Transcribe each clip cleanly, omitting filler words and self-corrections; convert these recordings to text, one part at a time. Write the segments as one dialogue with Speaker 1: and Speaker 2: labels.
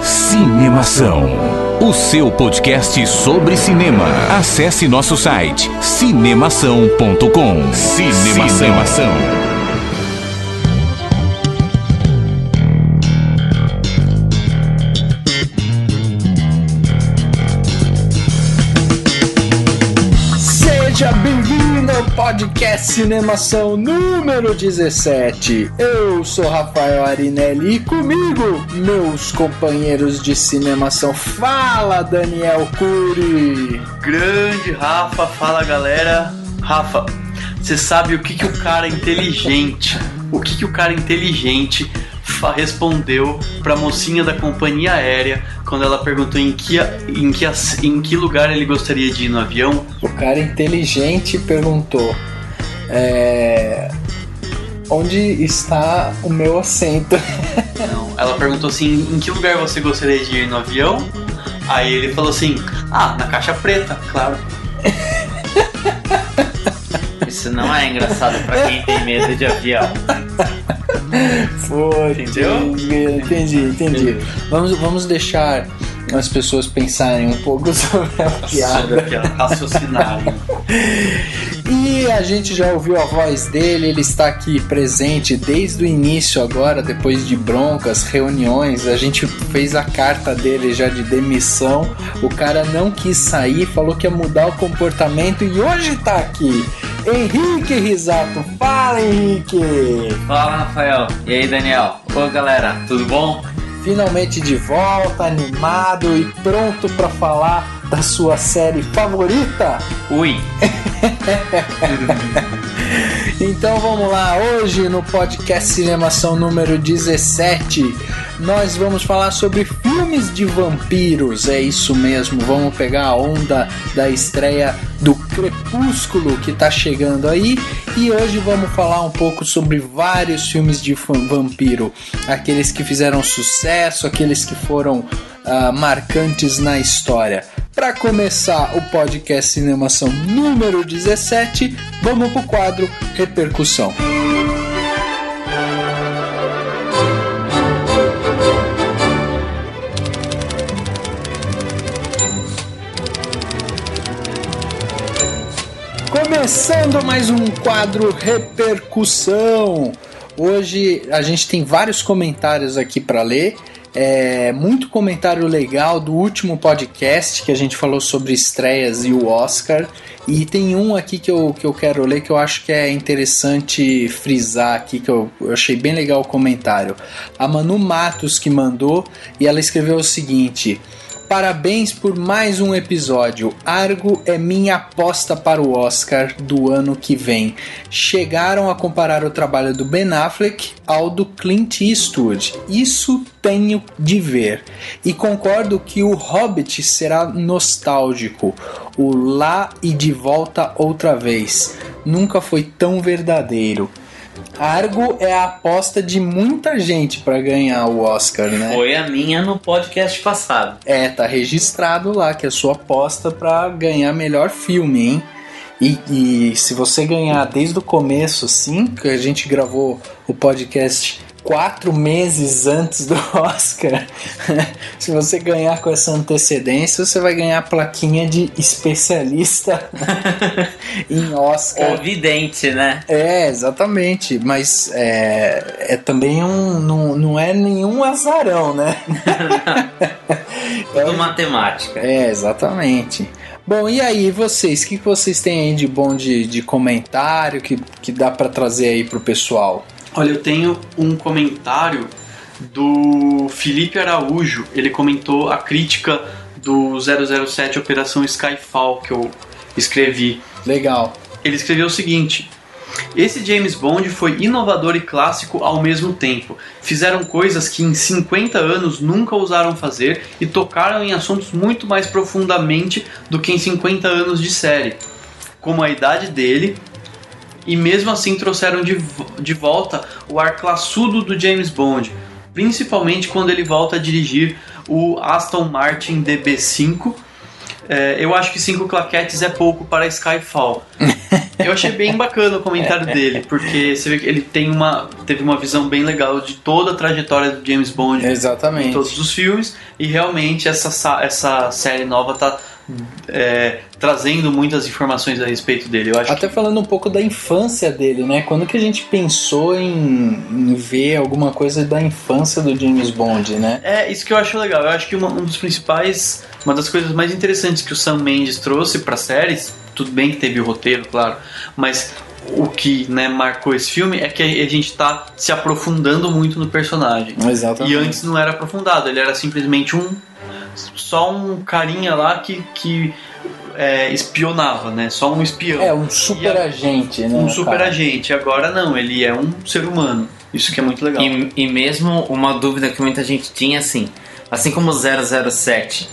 Speaker 1: Cinemação, o seu podcast sobre cinema. Acesse nosso site cinemação.com. Cinemação.
Speaker 2: Seja bem-vindo ao podcast Cinemação número 17. Eu sou Rafael Arinelli e comigo, meus companheiros de cinemação. Fala, Daniel Cury.
Speaker 3: Grande Rafa, fala galera. Rafa, você sabe o que o cara inteligente, respondeu pra mocinha da companhia aérea quando ela perguntou em que lugar ele gostaria de ir no avião?
Speaker 2: O cara inteligente perguntou: onde está o meu assento?
Speaker 3: Não, ela perguntou assim: em que lugar você gostaria de ir no avião? Aí ele falou assim: na caixa preta, claro.
Speaker 4: Isso não é engraçado pra quem tem medo de avião.
Speaker 2: Foi,
Speaker 3: entendeu?
Speaker 2: Entendi. Vamos deixar as pessoas pensarem um pouco sobre a piada.
Speaker 3: Raciocinarem.
Speaker 2: E a gente já ouviu a voz dele, ele está aqui presente desde o início agora, depois de broncas, reuniões, a gente fez a carta dele já de demissão, o cara não quis sair, falou que ia mudar o comportamento e hoje tá aqui, Henrique Risato. Fala, Henrique!
Speaker 4: Fala, Rafael. E aí, Daniel? Ô, galera, tudo bom?
Speaker 2: Finalmente de volta, animado e pronto para falar da sua série favorita?
Speaker 4: Ui!
Speaker 2: Então vamos lá, hoje no podcast Cinemação número 17 nós vamos falar sobre filmes de vampiros, é isso mesmo, vamos pegar a onda da estreia do Crepúsculo que tá chegando aí e hoje vamos falar um pouco sobre vários filmes de vampiro, aqueles que fizeram sucesso, aqueles que foram marcantes na história. Para começar o podcast Cinemação número 17, vamos pro quadro Repercussão. Começando mais um quadro Repercussão. Hoje a gente tem vários comentários aqui para ler. Muito comentário legal do último podcast que a gente falou sobre estreias e o Oscar, e tem um aqui que eu quero ler que eu acho que é interessante frisar aqui, que eu achei bem legal o comentário. A Manu Matos que mandou, e ela escreveu o seguinte: parabéns por mais um episódio. Argo é minha aposta para o Oscar do ano que vem. Chegaram a comparar o trabalho do Ben Affleck ao do Clint Eastwood. Isso tenho de ver. E concordo que o Hobbit será nostálgico. O Lá e de Volta Outra Vez. Nunca foi tão verdadeiro. Argo é a aposta de muita gente para ganhar o Oscar, né?
Speaker 4: Foi a minha no podcast passado.
Speaker 2: Tá registrado lá que é a sua aposta para ganhar melhor filme, hein? E se você ganhar desde o começo, sim, que a gente gravou o podcast 4 meses antes do Oscar, se você ganhar com essa antecedência, você vai ganhar a plaquinha de especialista em Oscar.
Speaker 4: Ou vidente, né?
Speaker 2: Exatamente, mas também não é nenhum azarão, né?
Speaker 4: Tudo matemática.
Speaker 2: Exatamente. Bom, e aí, vocês? O que vocês têm aí de bom de comentário que dá pra trazer aí pro pessoal?
Speaker 3: Olha, eu tenho um comentário do Felipe Araújo. Ele comentou a crítica do 007 Operação Skyfall que eu escrevi.
Speaker 2: Legal.
Speaker 3: Ele escreveu o seguinte: esse James Bond foi inovador e clássico ao mesmo tempo. Fizeram coisas que em 50 anos nunca ousaram fazer e tocaram em assuntos muito mais profundamente do que em 50 anos de série, como a idade dele, e mesmo assim trouxeram de volta o ar classudo do James Bond, principalmente quando ele volta a dirigir o Aston Martin DB5 Eu acho que 5 claquetes é pouco para Skyfall. Eu achei bem bacana o comentário dele, porque você vê que ele teve uma visão bem legal de toda a trajetória do James Bond.
Speaker 2: Exatamente.
Speaker 3: Em todos os filmes, e realmente essa série nova tá trazendo muitas informações a respeito dele. Eu acho
Speaker 2: Até falando um pouco da infância dele, né? Quando que a gente pensou em ver alguma coisa da infância do James Bond, né?
Speaker 3: Isso que eu acho legal. Eu acho que uma das coisas mais interessantes que o Sam Mendes trouxe para séries, tudo bem que teve o roteiro, claro, mas o que, né, marcou esse filme é que a gente tá se aprofundando muito no personagem.
Speaker 2: Exatamente.
Speaker 3: E antes não era aprofundado, ele era simplesmente só um carinha lá que espionava, né? Só um espião.
Speaker 2: Um super agente, né?
Speaker 3: Um super agente. Agora não, ele é um ser humano. Isso que é muito legal.
Speaker 4: E mesmo uma dúvida que muita gente tinha, assim como o 007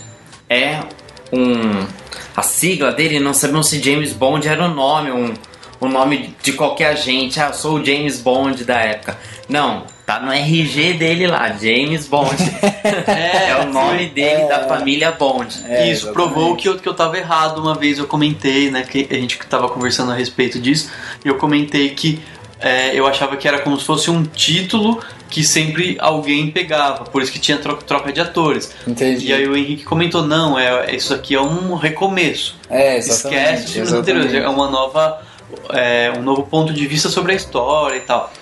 Speaker 4: a sigla dele, não sabemos se James Bond era o nome de qualquer agente. Eu sou o James Bond da época. Não, tá no RG dele lá, James Bond. É o nome dele, da família Bond.
Speaker 3: Isso, exatamente. Provou que eu tava errado. Uma vez eu comentei, né, que a gente tava conversando a respeito disso, e eu comentei que eu achava que era como se fosse um título que sempre alguém pegava, por isso que tinha troca de atores.
Speaker 2: Entendi.
Speaker 3: E aí o Henrique comentou, não, isso aqui é um recomeço.
Speaker 2: Exatamente.
Speaker 3: Esquece os filmes anteriores, é um novo ponto de vista sobre a história e tal.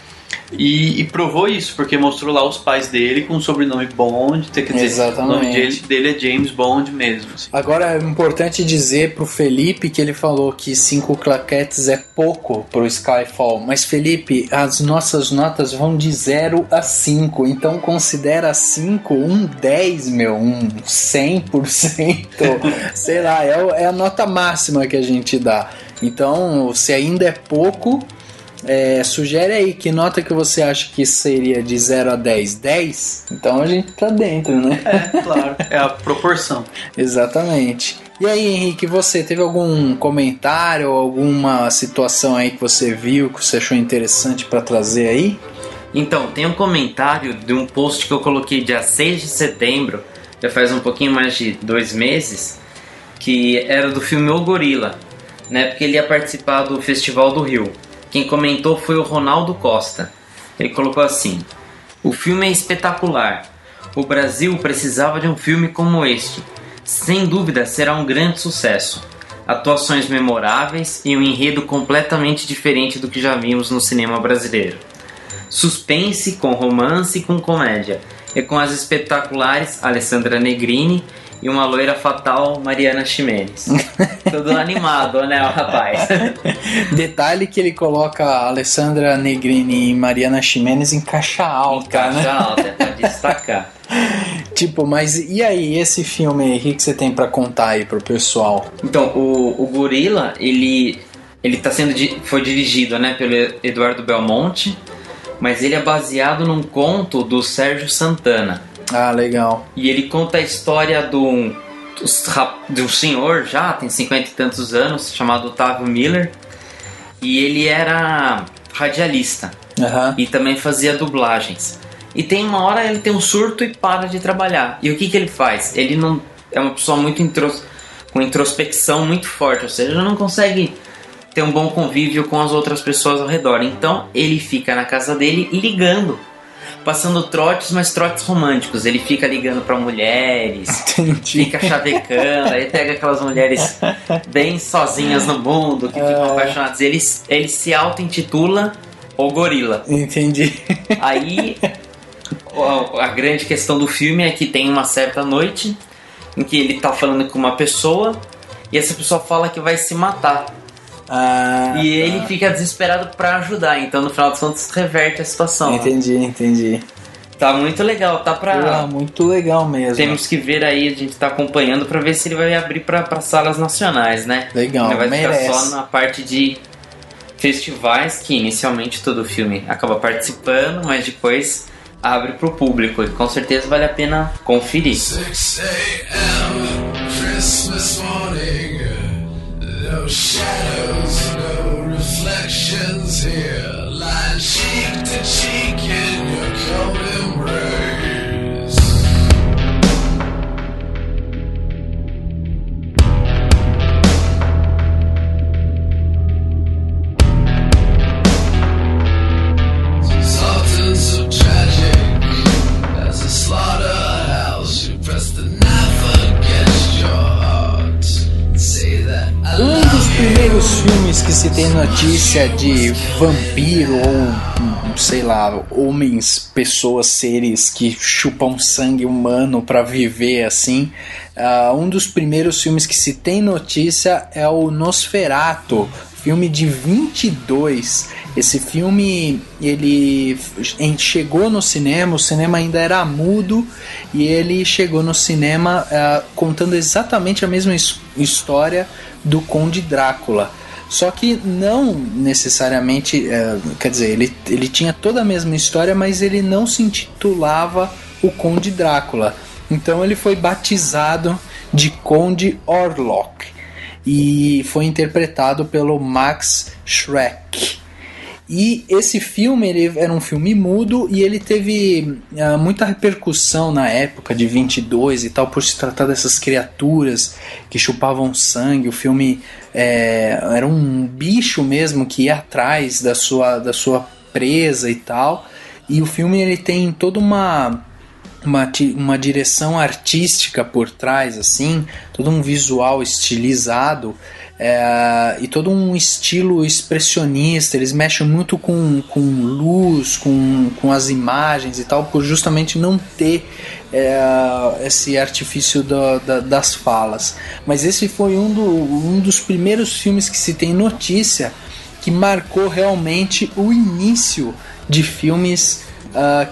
Speaker 3: E provou isso, porque mostrou lá os pais dele com o sobrenome Bond, quer dizer,
Speaker 2: exatamente.
Speaker 3: O nome dele é James Bond mesmo. Assim.
Speaker 2: Agora é importante dizer pro Felipe que ele falou que 5 claquetes é pouco pro Skyfall, mas Felipe, as nossas notas vão de 0 a 5, então considera 5 um 10, um 100%, sei lá, é a nota máxima que a gente dá. Então, se ainda é pouco, sugere aí que nota que você acha que seria de 0 a 10. 10? Então a gente tá dentro, né?
Speaker 3: Claro, é a proporção.
Speaker 2: Exatamente. E aí, Henrique, você teve algum comentário, alguma situação aí que você viu, que você achou interessante para trazer aí?
Speaker 4: Então, tem um comentário de um post que eu coloquei dia 6 de setembro, já faz um pouquinho mais de 2 meses, que era do filme O Gorila, né? Porque ele ia participar do Festival do Rio. Quem comentou foi o Ronaldo Costa. Ele colocou assim: o filme é espetacular. O Brasil precisava de um filme como este. Sem dúvida será um grande sucesso. Atuações memoráveis e um enredo completamente diferente do que já vimos no cinema brasileiro. Suspense com romance e com comédia. E com as espetaculares Alessandra Negrini e uma loira fatal, Mariana Ximenes. Todo animado, né, o rapaz?
Speaker 2: Detalhe que ele coloca a Alessandra Negrini e Mariana Ximenes em caixa alta,
Speaker 4: caixa alta, é pra destacar.
Speaker 2: Tipo, mas e aí, esse filme aí, o que você tem pra contar aí pro pessoal?
Speaker 4: Então, o Gorila, ele foi dirigido, né, pelo Eduardo Belmonte, mas ele é baseado num conto do Sérgio Santana.
Speaker 2: Ah, legal.
Speaker 4: E ele conta a história de um senhor, já tem 50 e tantos anos, chamado Otávio Miller. E ele era radialista. E também fazia dublagens. E tem uma hora ele tem um surto e para de trabalhar. E o que ele faz? Ele não é uma pessoa muito com introspecção muito forte, ou seja, não consegue ter um bom convívio com as outras pessoas ao redor. Então ele fica na casa dele ligando, passando trotes, mas trotes românticos. Ele fica ligando pra mulheres,
Speaker 2: Entendi.
Speaker 4: Fica chavecando, aí pega aquelas mulheres bem sozinhas no mundo, que ficam apaixonadas. Ele se auto-intitula O Gorila.
Speaker 2: Entendi.
Speaker 4: Aí a grande questão do filme é que tem uma certa noite em que ele tá falando com uma pessoa e essa pessoa fala que vai se matar. E ele fica desesperado pra ajudar. Então no final dos contos reverte a situação.
Speaker 2: Entendi.
Speaker 4: Tá muito legal, tá pra...
Speaker 2: muito legal mesmo.
Speaker 4: Temos que ver aí, a gente tá acompanhando pra ver se ele vai abrir pra salas nacionais, né?
Speaker 2: Legal,
Speaker 4: ele vai
Speaker 2: merece.
Speaker 4: ficar só na parte de festivais, que inicialmente todo filme acaba participando, mas depois abre pro público. E com certeza vale a pena conferir.
Speaker 5: 6 a.m. Christmas morning. No shadows, no reflections here. Lying cheek to cheek in your cold embrace.
Speaker 2: filmes que se tem notícia de vampiro ou, sei lá, homens, pessoas, seres que chupam sangue humano pra viver assim, um dos primeiros filmes que se tem notícia é o Nosferatu, filme de 22. Esse filme, ele chegou no cinema, o cinema ainda era mudo, e ele chegou no cinema contando exatamente a mesma história do Conde Drácula. Só que não necessariamente, quer dizer, ele tinha toda a mesma história, mas ele não se intitulava o Conde Drácula. Então ele foi batizado de Conde Orlok e foi interpretado pelo Max Schreck. E esse filme, ele era um filme mudo e ele teve muita repercussão na época de 22 e tal, por se tratar dessas criaturas que chupavam sangue. O filme era um bicho mesmo que ia atrás da sua presa e tal. E o filme, ele tem toda uma direção artística por trás, assim, todo um visual estilizado, e todo um estilo expressionista. Eles mexem muito com luz, com as imagens e tal, por justamente não ter esse artifício das falas. Mas esse foi um dos primeiros filmes que se tem notícia que marcou realmente o início de filmes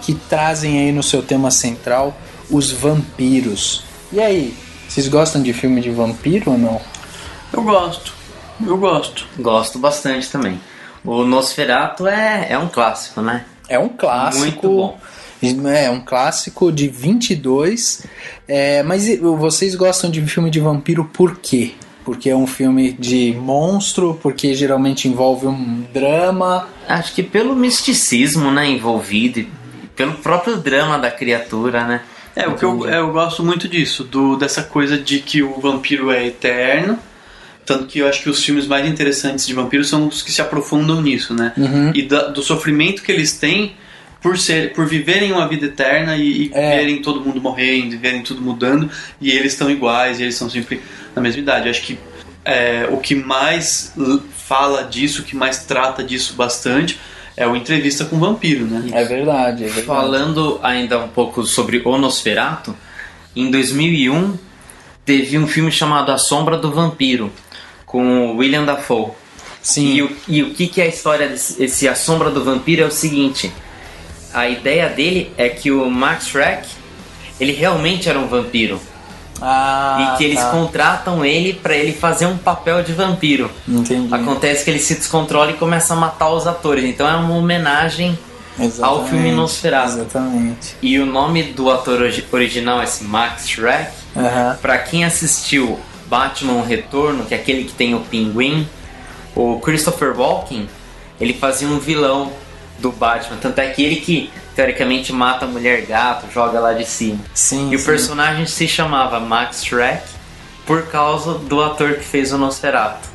Speaker 2: que trazem aí no seu tema central os vampiros. E aí, vocês gostam de filme de vampiro ou não?
Speaker 3: Eu gosto.
Speaker 4: Gosto bastante também. O Nosferatu é um clássico, né?
Speaker 2: É um clássico.
Speaker 4: Muito bom.
Speaker 2: É um clássico de 22. Mas vocês gostam de filme de vampiro por quê? Porque é um filme de monstro, porque geralmente envolve um drama.
Speaker 4: Acho que pelo misticismo, né, envolvido, e pelo próprio drama da criatura, né?
Speaker 3: O que eu gosto muito disso, dessa coisa de que o vampiro é eterno. Tanto que eu acho que os filmes mais interessantes de vampiros são os que se aprofundam nisso, né?
Speaker 2: Uhum.
Speaker 3: E do sofrimento que eles têm por viverem uma vida eterna e verem todo mundo morrendo, e verem tudo mudando, e eles estão iguais, e eles estão sempre na mesma idade. Eu acho que o que mais fala disso, o que mais trata disso bastante, é o Entrevista com o Vampiro, né?
Speaker 2: É verdade.
Speaker 4: Falando ainda um pouco sobre o Nosferatu, em 2001 teve um filme chamado A Sombra do Vampiro, com William Dafoe.
Speaker 2: Sim.
Speaker 4: E o que é a história desse A Sombra do Vampiro é o seguinte: a ideia dele é que o Max Schreck, ele realmente era um vampiro. E que eles contratam ele pra ele fazer um papel de vampiro.
Speaker 2: Entendi.
Speaker 4: Acontece que ele se descontrola e começa a matar os atores. Então é uma homenagem ao filme Nosferatu.
Speaker 2: Exatamente.
Speaker 4: E o nome do ator original é esse Max Schreck. Pra quem assistiu Batman Retorno, que é aquele que tem o Pinguim, o Christopher Walken, ele fazia um vilão do Batman. Tanto é que ele que teoricamente mata a mulher gato, joga lá de cima.
Speaker 2: Sim,
Speaker 4: e o personagem se chamava Max Schreck por causa do ator que fez o Nosferatu.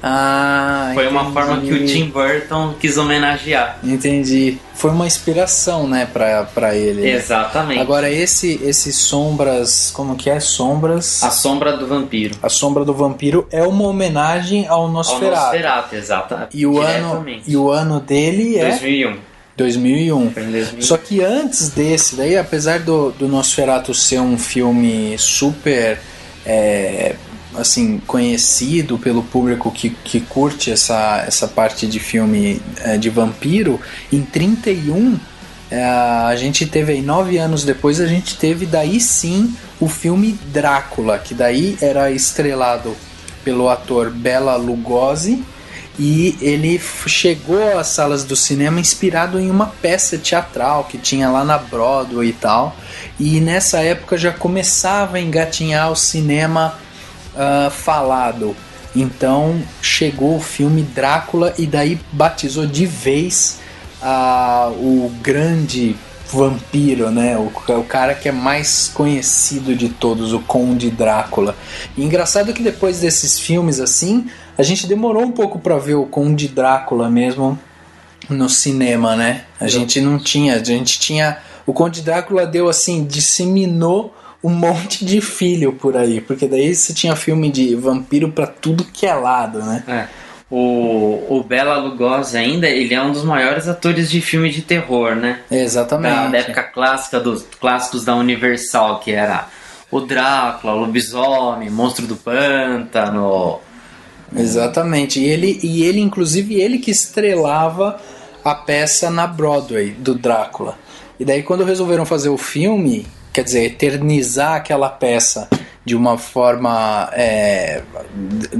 Speaker 4: Foi uma forma que o Tim Burton quis homenagear.
Speaker 2: Entendi. Foi uma inspiração, né, pra ele.
Speaker 4: Exatamente.
Speaker 2: Agora esse Sombras, como que é? Sombras...
Speaker 4: A Sombra do Vampiro.
Speaker 2: A Sombra do Vampiro é uma homenagem ao Nosferatu.
Speaker 4: Ao Nosferatu, exatamente.
Speaker 2: E o ano dele é... 2001.
Speaker 4: Foi em 2001.
Speaker 2: Só que antes desse daí, apesar do Nosferatu ser um filme super assim, conhecido pelo público que curte essa parte de filme de vampiro, em 31 a gente teve aí, 9 anos depois, a gente teve daí sim o filme Drácula, que daí era estrelado pelo ator Bela Lugosi. E ele chegou às salas do cinema inspirado em uma peça teatral que tinha lá na Broadway e tal. E nessa época já começava a engatinhar o cinema falado. Então chegou o filme Drácula e daí batizou de vez o grande vampiro, né? O cara que é mais conhecido de todos, o Conde Drácula. E engraçado que depois desses filmes assim, a gente demorou um pouco pra ver o Conde Drácula mesmo no cinema, né? A gente tinha o Conde Drácula deu assim, disseminou um monte de filho por aí, porque daí você tinha filme de vampiro pra tudo que é lado, né?
Speaker 4: O Bela Lugosi ainda, ele é um dos maiores atores de filme de terror, né?
Speaker 2: Exatamente.
Speaker 4: Da época clássica, dos clássicos da Universal, que era o Drácula, o Lobisomem, Monstro do Pântano.
Speaker 2: Exatamente. E ele, inclusive, ele que estrelava a peça na Broadway do Drácula. E daí quando resolveram fazer o filme, quer dizer, eternizar aquela peça de uma forma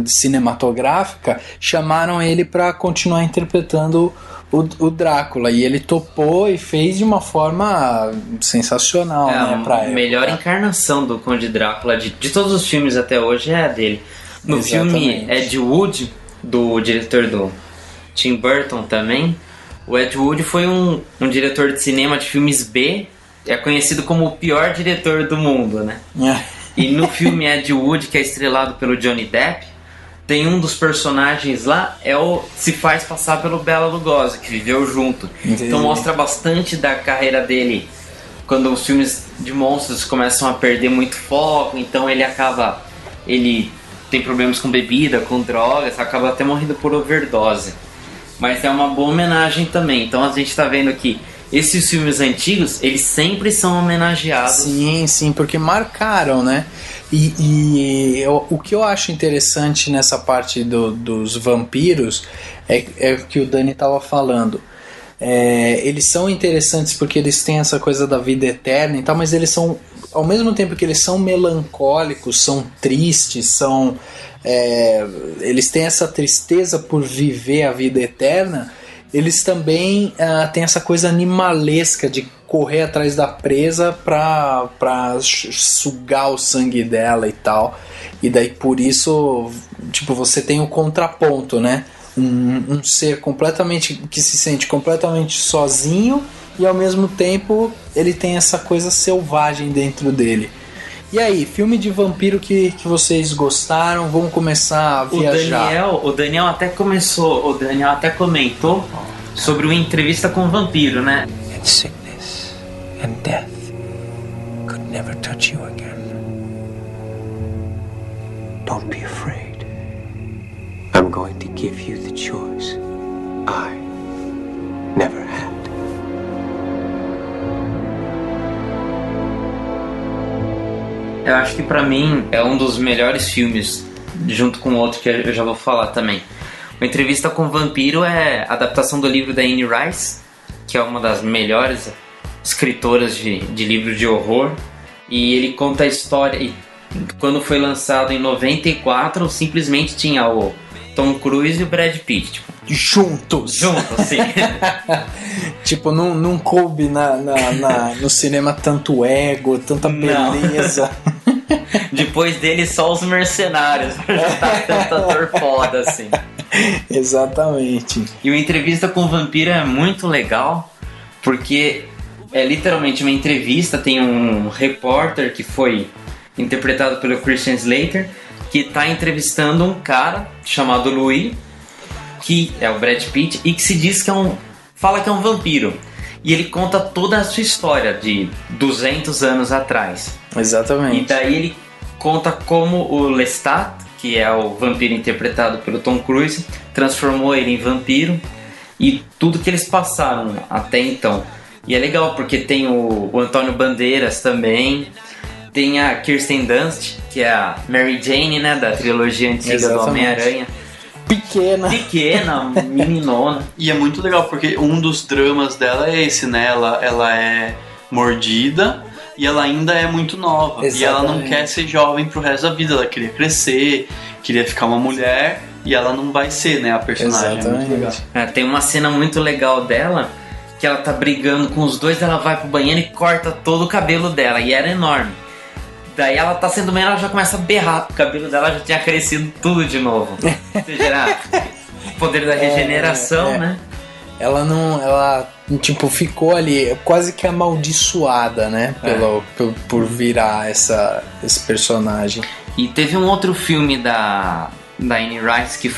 Speaker 2: cinematográfica, chamaram ele para continuar interpretando o Drácula. E ele topou e fez de uma forma sensacional, né, pra
Speaker 4: a melhor encarnação do Conde Drácula de todos os filmes até hoje é a dele. No filme Ed Wood, do diretor do Tim Burton também, o Ed Wood foi um diretor de cinema de filmes B, é conhecido como o pior diretor do mundo, né? E no filme Ed Wood, que é estrelado pelo Johnny Depp, tem um dos personagens lá, se faz passar pelo Bela Lugosi, que viveu junto.
Speaker 2: Entendi.
Speaker 4: Então mostra bastante da carreira dele, quando os filmes de monstros começam a perder muito foco, então ele tem problemas com bebida, com drogas, acaba até morrendo por overdose. Mas é uma boa homenagem também. Então a gente tá vendo que esses filmes antigos, eles sempre são homenageados.
Speaker 2: Sim, porque marcaram, né? E o que eu acho interessante nessa parte dos vampiros é o que o Dani estava falando. Eles são interessantes porque eles têm essa coisa da vida eterna e tal, mas eles são, ao mesmo tempo que eles são melancólicos, são tristes, eles têm essa tristeza por viver a vida eterna. Eles também têm essa coisa animalesca de correr atrás da presa pra sugar o sangue dela e tal. E daí por isso, tipo, você tem o contraponto, né? Um ser que se sente completamente sozinho e ao mesmo tempo ele tem essa coisa selvagem dentro dele. E aí, filme de vampiro que vocês gostaram? Vamos começar a viajar.
Speaker 4: O Daniel até comentou sobre uma entrevista com o vampiro, né?
Speaker 6: And sickness and death could never touch you again. Don't be afraid. I'm going to give you the choice I never had.
Speaker 4: Eu acho que pra mim é um dos melhores filmes, junto com outro que eu já vou falar também. Uma Entrevista com o Vampiro é a adaptação do livro da Anne Rice, que é uma das melhores escritoras de livros de horror. E ele conta a história. E quando foi lançado em 94, simplesmente tinha o Tom Cruise e o Brad Pitt. Tipo,
Speaker 2: juntos,
Speaker 4: sim.
Speaker 2: Tipo, não coube no cinema tanto ego, tanta beleza.
Speaker 4: Depois dele, só os mercenários. Tá tanto ator foda assim.
Speaker 2: Exatamente.
Speaker 4: E uma Entrevista com o Vampiro é muito legal, porque é literalmente uma entrevista. Tem um repórter que foi interpretado pelo Christian Slater, que tá entrevistando um cara chamado Louis, que é o Brad Pitt, e que se diz que fala que é um vampiro. E ele conta toda a sua história de 200 anos atrás.
Speaker 2: Exatamente.
Speaker 4: E daí ele conta como o Lestat, que é o vampiro interpretado pelo Tom Cruise, transformou ele em vampiro, e tudo que eles passaram até então. E é legal porque tem o Antônio Bandeiras também, tem a Kirsten Dunst, que é a Mary Jane, né, da trilogia antiga. Exatamente. Do Homem-Aranha. Pequena, meninona.
Speaker 3: E é muito legal porque um dos dramas dela é esse, né? Ela é mordida e ela ainda é muito nova. Exatamente. E ela não quer ser jovem pro resto da vida. Ela queria crescer, queria ficar uma mulher, e ela não vai ser, né? A personagem.
Speaker 2: Exatamente.
Speaker 3: É muito legal.
Speaker 4: Tem uma cena muito legal dela, que ela tá brigando com os dois, ela vai pro banheiro e corta todo o cabelo dela, e era enorme. Daí ela tá sendo menor, ela já começa a berrar, o cabelo dela já tinha crescido tudo de novo. Ou seja, o poder da regeneração, né?
Speaker 2: Ela tipo, ficou ali quase que amaldiçoada, né? Por virar esse personagem.
Speaker 4: E teve um outro filme da Anne Rice que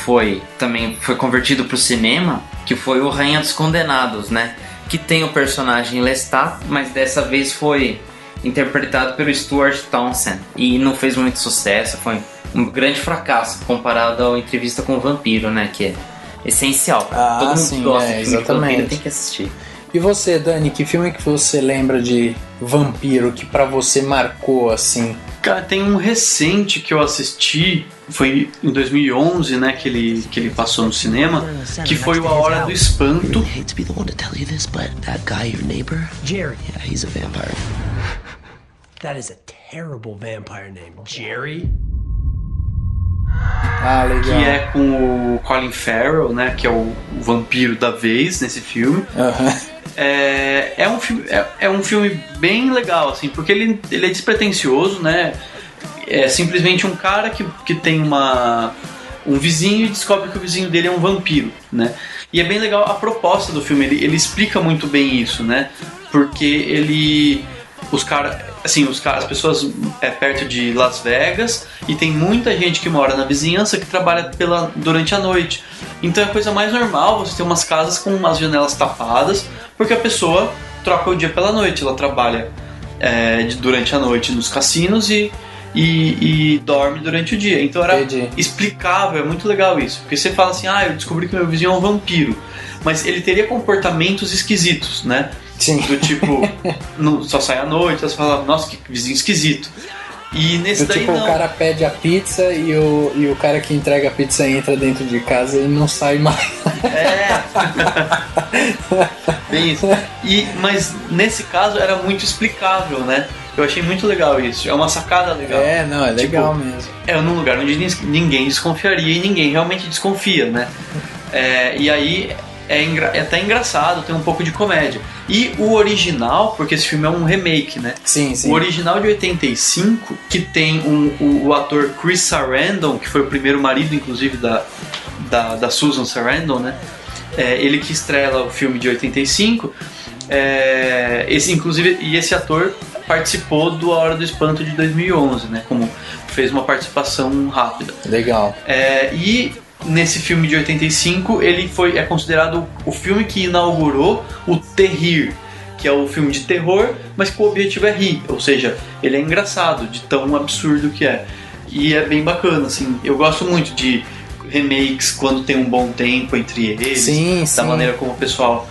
Speaker 4: também foi convertido pro cinema, que foi o Rainha dos Condenados, né? Que tem o personagem Lestat, mas dessa vez foi interpretado pelo Stuart Townsend. E não fez muito sucesso, foi um grande fracasso comparado ao Entrevista com o Vampiro, né? Que é essencial. Todo mundo
Speaker 2: sim,
Speaker 4: gosta de filme de
Speaker 2: exatamente.
Speaker 4: vampiro, tem que assistir.
Speaker 2: E você, Dani, que filme que você lembra de vampiro que pra você marcou, assim?
Speaker 3: Cara, tem um recente que eu assisti, foi em 2011, né, que ele passou no cinema, que foi o A Hora do Espanto.
Speaker 7: I hate to be the one to tell you this, but that guy, your neighbor,
Speaker 8: Jerry.
Speaker 7: yeah, he's a vampire.
Speaker 8: That is a terrible vampire name. Jerry?
Speaker 2: Ah, legal.
Speaker 3: Que é com o Colin Farrell, né, que é o vampiro da vez nesse filme.
Speaker 2: Aham.
Speaker 3: É um filme bem legal, assim, porque ele é despretensioso, né? É simplesmente um cara que tem um vizinho e descobre que o vizinho dele é um vampiro, né? E é bem legal a proposta do filme, ele explica muito bem isso, né? Porque as pessoas perto de Las Vegas e tem muita gente que mora na vizinhança que trabalha durante a noite. Então é a coisa mais normal você ter umas casas com umas janelas tapadas, porque a pessoa troca o dia pela noite, ela trabalha durante a noite nos cassinos e dorme durante o dia. Então era explicável, é muito legal isso. Porque você fala assim, eu descobri que meu vizinho é um vampiro, mas ele teria comportamentos esquisitos, né?
Speaker 2: Sim.
Speaker 3: Do tipo, só sai à noite, você fala, nossa, que vizinho esquisito. E nesse daí
Speaker 2: tipo,
Speaker 3: não.
Speaker 2: o cara pede a pizza e o cara que entrega a pizza entra dentro de casa e não sai mais.
Speaker 3: Bem isso. Mas nesse caso era muito explicável, né? Eu achei muito legal isso. É uma sacada legal.
Speaker 2: É legal mesmo.
Speaker 3: É num lugar onde ninguém desconfiaria e ninguém realmente desconfia, né? E aí é até engraçado, tem um pouco de comédia. E o original, porque esse filme é um remake, né?
Speaker 2: Sim.
Speaker 3: O original de 85, que tem o ator Chris Sarandon, que foi o primeiro marido, inclusive, da Susan Sarandon, né? Ele que estrela o filme de 85. Esse ator participou do A Hora do Espanto de 2011, né? Como fez uma participação rápida.
Speaker 2: Legal.
Speaker 3: E nesse filme de 85, ele é considerado o filme que inaugurou o terrir, que é o filme de terror, mas que o objetivo é rir, ou seja, ele é engraçado, de tão absurdo que é. E é bem bacana, assim, eu gosto muito de remakes quando tem um bom tempo entre eles, da maneira como o pessoal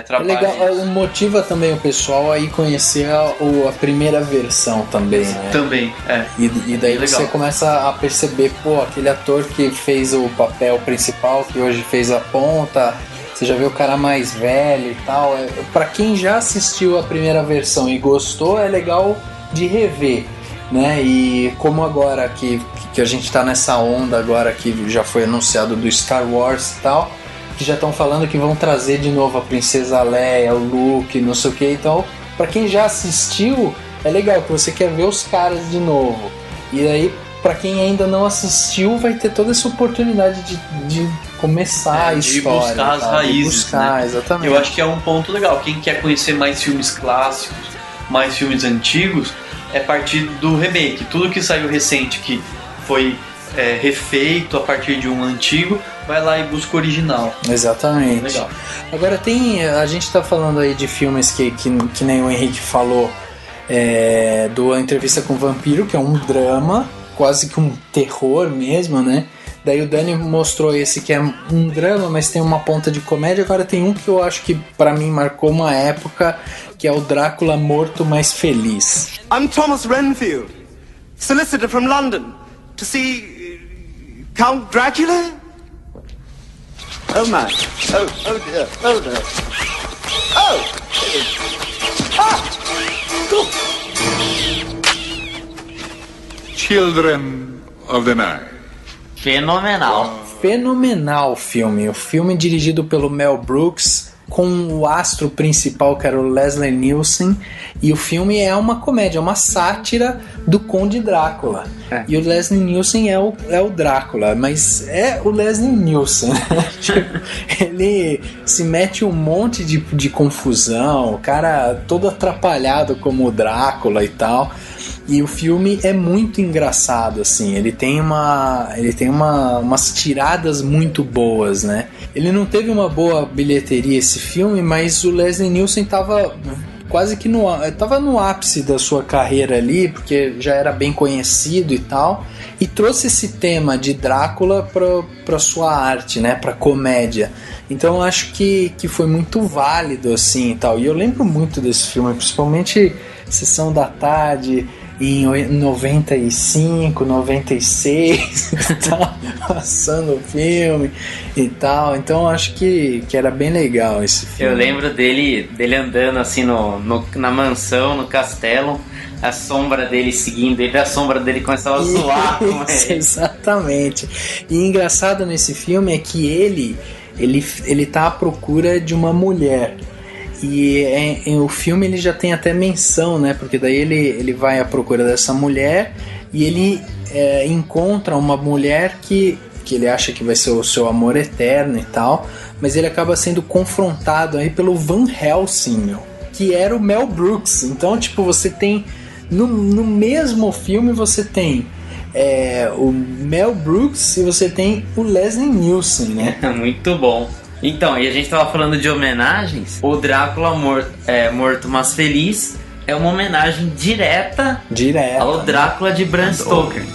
Speaker 3: trabalha.
Speaker 2: É legal, motiva também o pessoal a ir conhecer a primeira versão também, né?
Speaker 3: Também,
Speaker 2: E daí você começa a perceber, aquele ator que fez o papel principal, que hoje fez a ponta, você já vê o cara mais velho e tal. Pra quem já assistiu a primeira versão e gostou, é legal de rever, né? E como agora que a gente tá nessa onda agora que já foi anunciado do Star Wars e tal, que já estão falando que vão trazer de novo a Princesa Leia, o Luke, não sei o que. Então, pra quem já assistiu, é legal que você quer ver os caras de novo. E aí, pra quem ainda não assistiu, vai ter toda essa oportunidade de começar a história.
Speaker 3: De buscar as raízes, né?
Speaker 2: Exatamente.
Speaker 3: Eu acho que é um ponto legal. Quem quer conhecer mais filmes clássicos, mais filmes antigos, é partir do remake. Tudo que saiu recente, que foi refeito a partir de um antigo, vai lá e busca o original.
Speaker 2: Exatamente.
Speaker 3: Legal.
Speaker 2: Agora a gente tá falando aí de filmes que nem o Henrique falou, do A Entrevista com o Vampiro, que é um drama, quase que um terror mesmo, né? Daí o Dani mostrou esse que é um drama, mas tem uma ponta de comédia. Agora tem um que eu acho que pra mim marcou uma época, que é o Drácula Morto Mais Feliz.
Speaker 9: I'm Thomas Renfield, solicitor from London, to see Count Dracula? Oh my. Oh dear. Oh dear. Oh! Ah!
Speaker 5: Children of the Night.
Speaker 4: Fenomenal.
Speaker 2: O filme dirigido pelo Mel Brooks, com o astro principal, que era o Leslie Nielsen, e o filme é uma comédia, é uma sátira do Conde Drácula. E o Leslie Nielsen é o Drácula, mas é o Leslie Nielsen. Ele se mete um monte de confusão, o cara todo atrapalhado como o Drácula e tal. E o filme é muito engraçado, assim. Ele tem umas tiradas muito boas, né? Ele não teve uma boa bilheteria, esse filme, mas o Leslie Nielsen tava quase que tava no ápice da sua carreira ali, porque já era bem conhecido e tal, e trouxe esse tema de Drácula pra sua arte, né, pra comédia. Então eu acho que foi muito válido assim e tal. E eu lembro muito desse filme, principalmente Sessão da Tarde em 95, 96 e tal, passando o filme e tal. Então eu acho que era bem legal esse filme.
Speaker 4: Eu lembro dele andando assim na mansão, no castelo, a sombra dele seguindo ele, a sombra dele começava a zoar com ele.
Speaker 2: Exatamente. E engraçado nesse filme é que ele tá à procura de uma mulher. E o filme ele já tem até menção, né? Porque daí ele vai à procura dessa mulher e ele encontra uma mulher que ele acha que vai ser o seu amor eterno e tal, mas ele acaba sendo confrontado aí pelo Van Helsing, que era o Mel Brooks. Então, tipo, você tem no mesmo filme você tem o Mel Brooks e você tem o Leslie Nielsen, né?
Speaker 4: Muito bom. Então, e a gente tava falando de homenagens. O Drácula Morto Mas Feliz é uma homenagem direta ao Drácula de Bram Stoker.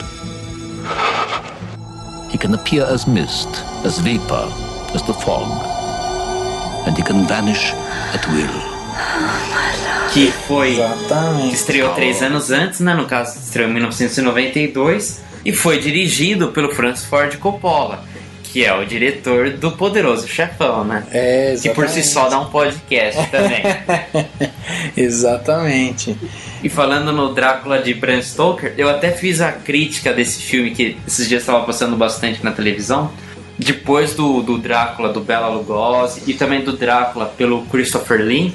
Speaker 10: He can appear as mist, as vapor, as the fog, and he can vanish at will.
Speaker 4: Que foi... Exatamente. Que estreou 3 anos antes, né? No caso, estreou em 1992 e foi dirigido pelo Francis Ford Coppola, que é o diretor do Poderoso Chefão, né? Que por si só dá um podcast também.
Speaker 2: Exatamente.
Speaker 4: E falando no Drácula de Bram Stoker, eu até fiz a crítica desse filme que esses dias estava passando bastante na televisão. Depois do Drácula do Bela Lugosi e também do Drácula pelo Christopher Lee,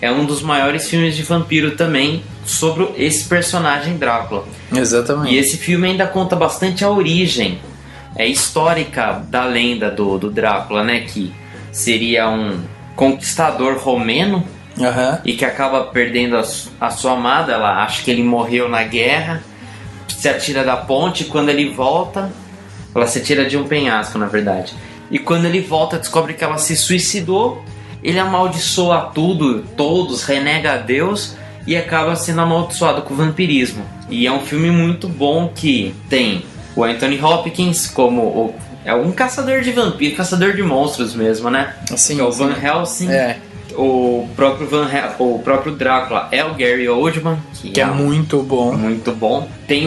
Speaker 4: é um dos maiores filmes de vampiro também sobre esse personagem Drácula.
Speaker 2: Exatamente.
Speaker 4: E esse filme ainda conta bastante a origem histórica da lenda do Drácula, né? Que seria um conquistador romeno e que acaba perdendo a sua amada. Ela acha que ele morreu na guerra, se atira da ponte e quando ele volta... Ela se atira de um penhasco, na verdade. E quando ele volta, descobre que ela se suicidou. Ele amaldiçoa todos, renega a Deus e acaba sendo amaldiçoado com o vampirismo. E é um filme muito bom que tem o Anthony Hopkins como um caçador de vampiros, caçador de monstros mesmo, né?
Speaker 2: Sim,
Speaker 4: que é o Van Helsing. O próprio Drácula é o Gary Oldman, que
Speaker 2: é muito bom.
Speaker 4: Muito bom. Tem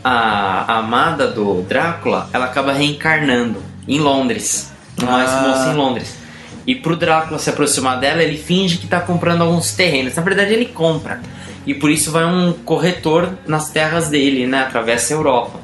Speaker 4: a amada do Drácula, ela acaba reencarnando em Londres, numa moça em Londres. E pro Drácula se aproximar dela, ele finge que tá comprando alguns terrenos. Na verdade, ele compra. E por isso vai um corretor nas terras dele, né? Atravessa a Europa.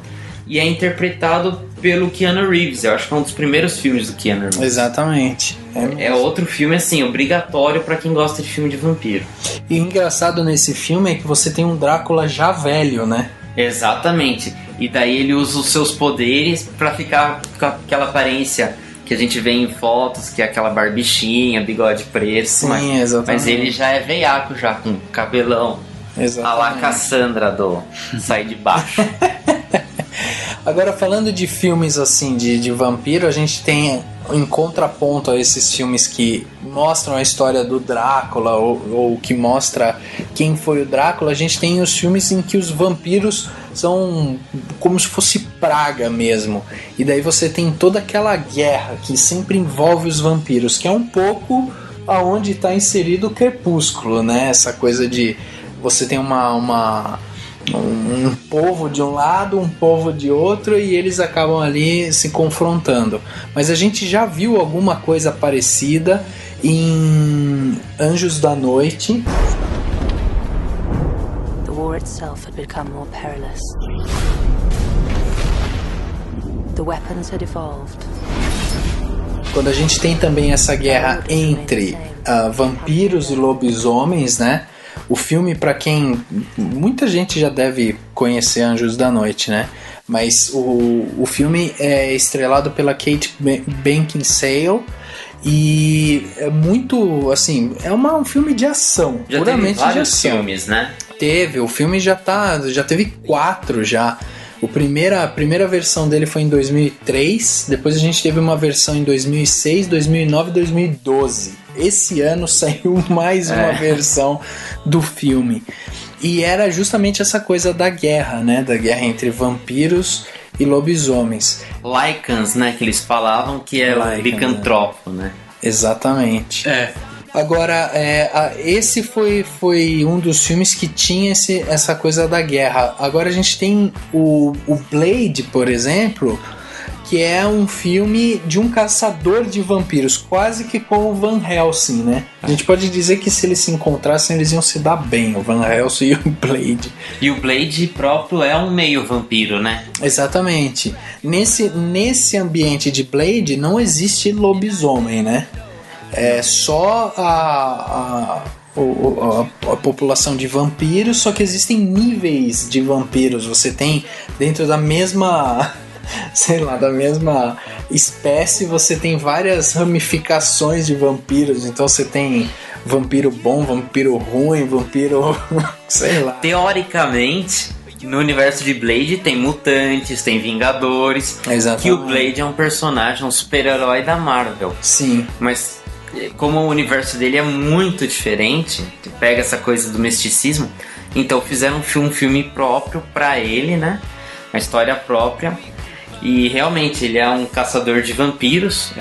Speaker 4: E é interpretado pelo Keanu Reeves. Eu acho que é um dos primeiros filmes do Keanu Reeves.
Speaker 2: Exatamente.
Speaker 4: É outro filme, assim, obrigatório pra quem gosta de filme de vampiro.
Speaker 2: E o engraçado nesse filme é que você tem um Drácula já velho, né?
Speaker 4: Exatamente. E daí ele usa os seus poderes pra ficar com aquela aparência que a gente vê em fotos, que é aquela barbichinha, bigode preto.
Speaker 2: Sim, exatamente.
Speaker 4: Mas ele já é veiaco, já com cabelão.
Speaker 2: Exatamente.
Speaker 4: A la Cassandra do Sai de Baixo.
Speaker 2: Agora, falando de filmes assim de vampiro, a gente tem em contraponto a esses filmes que mostram a história do Drácula ou que mostra quem foi o Drácula, a gente tem os filmes em que os vampiros são como se fosse praga mesmo. E daí você tem toda aquela guerra que sempre envolve os vampiros, que é um pouco aonde está inserido o Crepúsculo, né? Essa coisa de você tem um povo de um lado, um povo de outro, e eles acabam ali se confrontando. Mas a gente já viu alguma coisa parecida em Anjos da Noite.
Speaker 11: The war itself had become more perilous. The weapons had evolved.
Speaker 2: Quando a gente tem também essa guerra entre vampiros e lobisomens, né? O filme, para quem... Muita gente já deve conhecer Anjos da Noite, né? Mas o filme é estrelado pela Kate Beckinsale e é muito, assim... É um filme de ação,
Speaker 4: já
Speaker 2: puramente
Speaker 4: teve
Speaker 2: de ação.
Speaker 4: Filmes, né?
Speaker 2: O filme já teve 4 já. A primeira versão dele foi em 2003, depois a gente teve uma versão em 2006, 2009 e 2012. Esse ano saiu mais uma versão do filme. E era justamente essa coisa da guerra, né? Da guerra entre vampiros e lobisomens.
Speaker 4: Lycans, né? Que eles falavam que é o licantropo, né?
Speaker 2: Exatamente. Agora, esse foi um dos filmes que tinha essa coisa da guerra. Agora a gente tem o Blade, por exemplo, que é um filme de um caçador de vampiros, quase que como o Van Helsing, né? A gente pode dizer que se eles se encontrassem, eles iam se dar bem, o Van Helsing e o Blade.
Speaker 4: E o Blade próprio é um meio vampiro, né?
Speaker 2: Exatamente. Nesse ambiente de Blade não existe lobisomem, né? É só a população de vampiros, só que existem níveis de vampiros. Você tem dentro da mesma... sei lá, da mesma espécie, você tem várias ramificações de vampiros. Então você tem vampiro bom, vampiro ruim, vampiro... sei lá.
Speaker 4: Teoricamente, no universo de Blade tem mutantes, tem vingadores.
Speaker 2: Exatamente.
Speaker 4: Que o Blade é um personagem, um super-herói da Marvel.
Speaker 2: Sim.
Speaker 4: Mas como o universo dele é muito diferente, pega essa coisa do misticismo, então fizeram um filme próprio pra ele, né? Uma história própria. E realmente ele é um caçador de vampiros,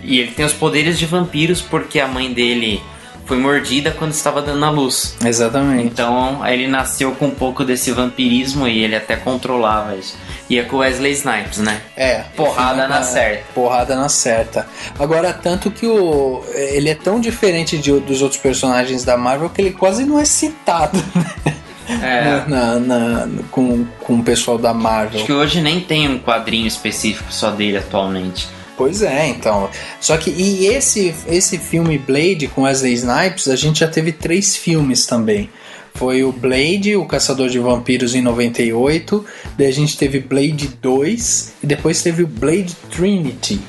Speaker 4: e ele tem os poderes de vampiros porque a mãe dele foi mordida quando estava dando à luz.
Speaker 2: Exatamente.
Speaker 4: Então ele nasceu com um pouco desse vampirismo e ele até controlava isso. E é com Wesley Snipes, né? Porrada na certa.
Speaker 2: Porrada na certa. Agora, tanto que ele é tão diferente dos outros personagens da Marvel que ele quase não é citado, né? Com o pessoal da Marvel.
Speaker 4: Acho que hoje nem tem um quadrinho específico só dele atualmente.
Speaker 2: Pois é, então. Só que esse filme Blade com Wesley Snipes, a gente já teve 3 filmes também. Foi o Blade, o Caçador de Vampiros em 98, daí a gente teve Blade 2 e depois teve o Blade Trinity.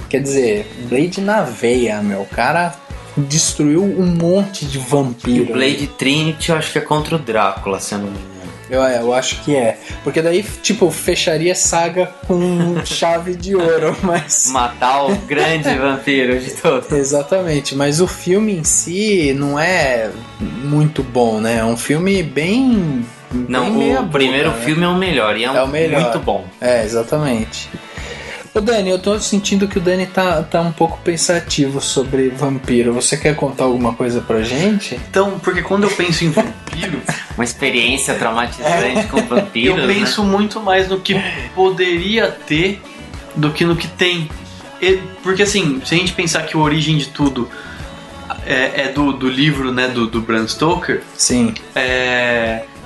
Speaker 2: Quer dizer, Blade na veia, meu. O cara destruiu um monte de vampiros.
Speaker 4: E o Blade Trinity eu acho que é contra o Drácula, se eu não me engano.
Speaker 2: Eu acho que é. Porque daí, tipo, fecharia saga com chave de ouro, mas...
Speaker 4: matar o grande vampiro de todos.
Speaker 2: Exatamente, mas o filme em si não é muito bom, né? É um filme bem...
Speaker 4: Não, o primeiro filme é o melhor, e é o melhor. Muito bom.
Speaker 2: Exatamente. Ô Dani, eu tô sentindo que o Dani tá um pouco pensativo sobre vampiro. Você quer contar alguma coisa pra gente?
Speaker 3: Então, porque quando eu penso em vampiro...
Speaker 4: uma experiência traumatizante com vampiros,
Speaker 3: eu penso muito mais no que poderia ter do que no que tem. Porque assim, se a gente pensar que a origem de tudo é do livro, né, do Bram Stoker...
Speaker 2: Sim.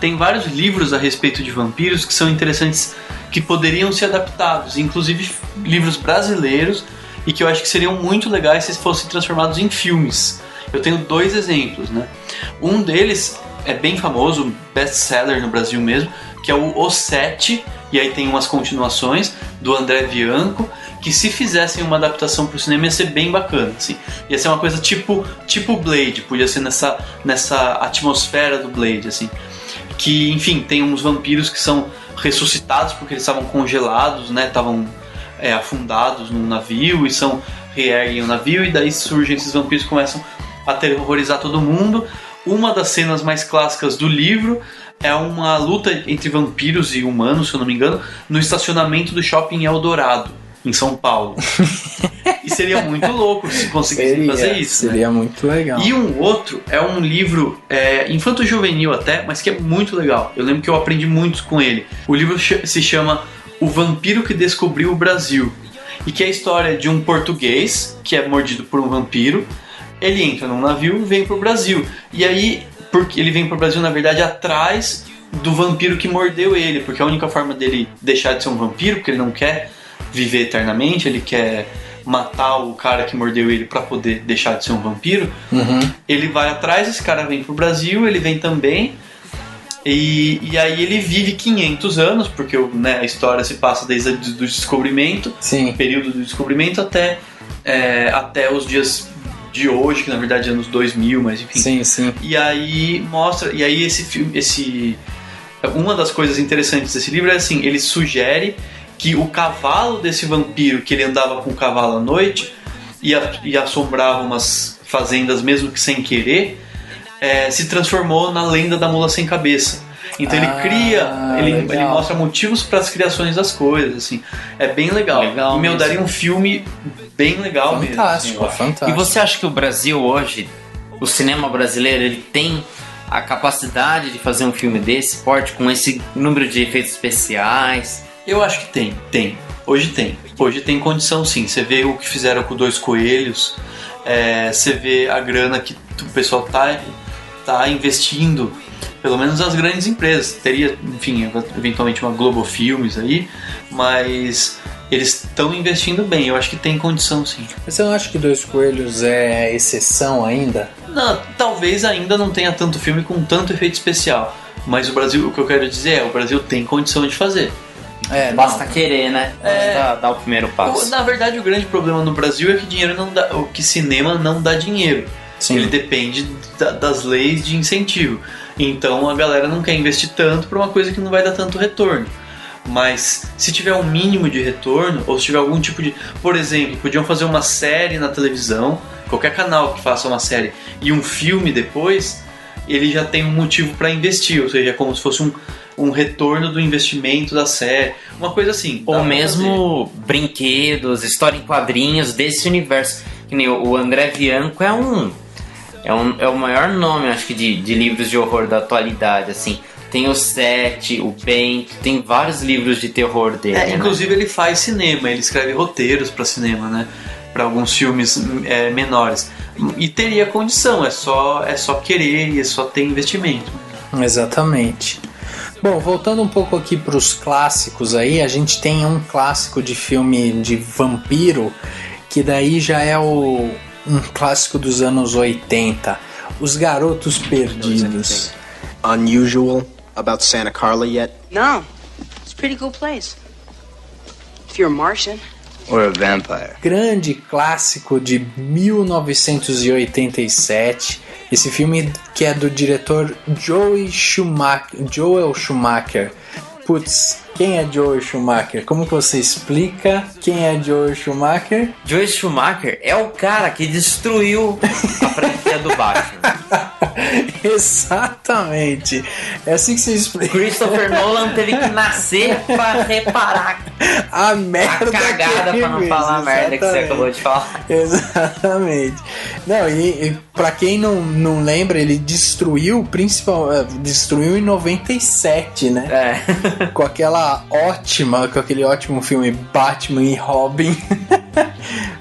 Speaker 3: Tem vários livros a respeito de vampiros que são interessantes, que poderiam ser adaptados, inclusive livros brasileiros, e que eu acho que seriam muito legais se fossem transformados em filmes. Eu tenho 2 exemplos, né? Um deles é bem famoso, best-seller no Brasil mesmo, que é o Sete, e aí tem umas continuações do André Bianco, que se fizessem uma adaptação para o cinema ia ser bem bacana, assim. Ia ser uma coisa tipo Blade, podia ser nessa atmosfera do Blade, assim. Que, enfim, tem uns vampiros que são ressuscitados porque eles estavam congelados, né? Estavam afundados num navio e reerguem o navio, e daí surgem esses vampiros que começam a aterrorizar todo mundo. Uma das cenas mais clássicas do livro é uma luta entre vampiros e humanos, se eu não me engano, no estacionamento do shopping Eldorado, em São Paulo. E seria muito louco se conseguissem fazer isso.
Speaker 2: Seria, né? Muito legal.
Speaker 3: E um outro é um livro infanto-juvenil até, mas que é muito legal. Eu lembro que eu aprendi muito com ele. O livro se chama O Vampiro que Descobriu o Brasil, e que é a história de um português que é mordido por um vampiro. Ele entra num navio e vem pro Brasil. E aí, porque ele vem pro Brasil, na verdade, atrás do vampiro que mordeu ele, porque a única forma dele deixar de ser um vampiro, porque ele não quer viver eternamente, ele quer matar o cara que mordeu ele para poder deixar de ser um vampiro. Ele vai atrás, esse cara vem pro Brasil, ele vem também, e aí ele vive 500 anos, porque a história se passa desde o descobrimento,
Speaker 2: sim,
Speaker 3: período do descobrimento até os dias de hoje, que na verdade é anos 2000, mas enfim.
Speaker 2: Sim, sim.
Speaker 3: E aí mostra, e aí esse filme, uma das coisas interessantes desse livro é assim, ele sugere que o cavalo desse vampiro, que ele andava com o cavalo à noite e assombrava umas fazendas mesmo que sem querer, se transformou na lenda da mula sem cabeça. Então ele cria, ele mostra motivos para as criações das coisas, assim. É bem legal. E daria um filme bem legal
Speaker 2: fantástico,
Speaker 3: mesmo.
Speaker 2: Fantástico.
Speaker 4: E você acha que o Brasil hoje, o cinema brasileiro, ele tem a capacidade de fazer um filme desse porte, com esse número de efeitos especiais?
Speaker 3: Eu acho que tem. Hoje tem condição, sim. Você vê o que fizeram com Dois Coelhos, você vê a grana que o pessoal tá investindo, pelo menos as grandes empresas. Teria, enfim, eventualmente uma Globo Filmes aí, mas eles estão investindo bem. Eu acho que tem condição, sim.
Speaker 2: Mas você não acha que Dois Coelhos é exceção ainda?
Speaker 3: Não, talvez ainda não tenha tanto filme com tanto efeito especial, mas o Brasil, o que eu quero dizer o Brasil tem condição de fazer.
Speaker 4: Basta querer, né? Basta dar o primeiro passo.
Speaker 3: Na verdade, o grande problema no Brasil é que dinheiro não dá, que cinema não dá dinheiro. Sim. Ele depende das leis de incentivo. Então a galera não quer investir tanto para uma coisa que não vai dar tanto retorno. Mas se tiver um mínimo de retorno, ou se tiver algum tipo de... Por exemplo, podiam fazer uma série na televisão, qualquer canal que faça uma série, e um filme depois, ele já tem um motivo para investir, ou seja, é como se fosse um retorno do investimento da série, uma coisa assim.
Speaker 4: Ou mesmo brinquedos, história em quadrinhos desse universo. Que nem o André Bianco é o maior nome, acho que, de livros de horror da atualidade, assim. Tem o Sete, o Bento, tem vários livros de terror dele.
Speaker 3: Inclusive ele faz cinema, ele escreve roteiros para cinema, né? Para alguns filmes menores. E teria condição, é só querer e é só ter investimento.
Speaker 2: Exatamente. Bom, voltando um pouco aqui para os clássicos aí, a gente tem um clássico de filme de vampiro, que daí já é um clássico dos anos 80, Os Garotos Perdidos.
Speaker 12: Unusual about Santa Carla yet?
Speaker 13: No, it's a pretty cool place. If you're a Martian.
Speaker 12: Or a vampire.
Speaker 2: Grande clássico de 1987. Esse filme que é do diretor Joel Schumacher. Putz, quem é Joel Schumacher? Como que você explica quem é Joel Schumacher?
Speaker 4: Joel Schumacher é o cara que destruiu a franquia do Batman.
Speaker 2: Exatamente. É assim que se explica.
Speaker 4: Christopher Nolan teve que nascer pra reparar
Speaker 2: a merda,
Speaker 4: a cagada, pra não falar a merda que você acabou de falar.
Speaker 2: Exatamente. Não, e pra quem não lembra, ele destruiu em 97, né? Com aquele ótimo filme Batman e Robin.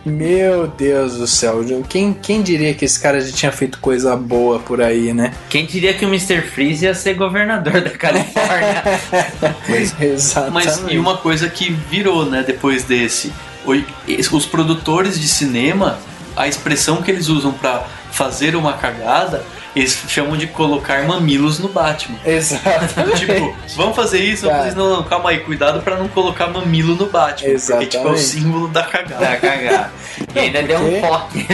Speaker 2: Meu Deus do céu. Quem diria que esse cara já tinha feito coisa boa por aí, né?
Speaker 4: Quem diria que o Mr. Freeze ia ser governador da Califórnia?
Speaker 2: Exatamente.
Speaker 3: Mas e uma coisa que virou, né, depois desse, os produtores de cinema, a expressão que eles usam pra fazer uma cagada, eles chamam de colocar mamilos no Batman.
Speaker 2: Exatamente.
Speaker 3: Tipo, vamos fazer isso? Vamos fazer isso? Não, calma aí, cuidado pra não colocar mamilo no Batman.
Speaker 2: Exatamente.
Speaker 3: Porque tipo, é o símbolo da cagada.
Speaker 4: E ainda deu um toque.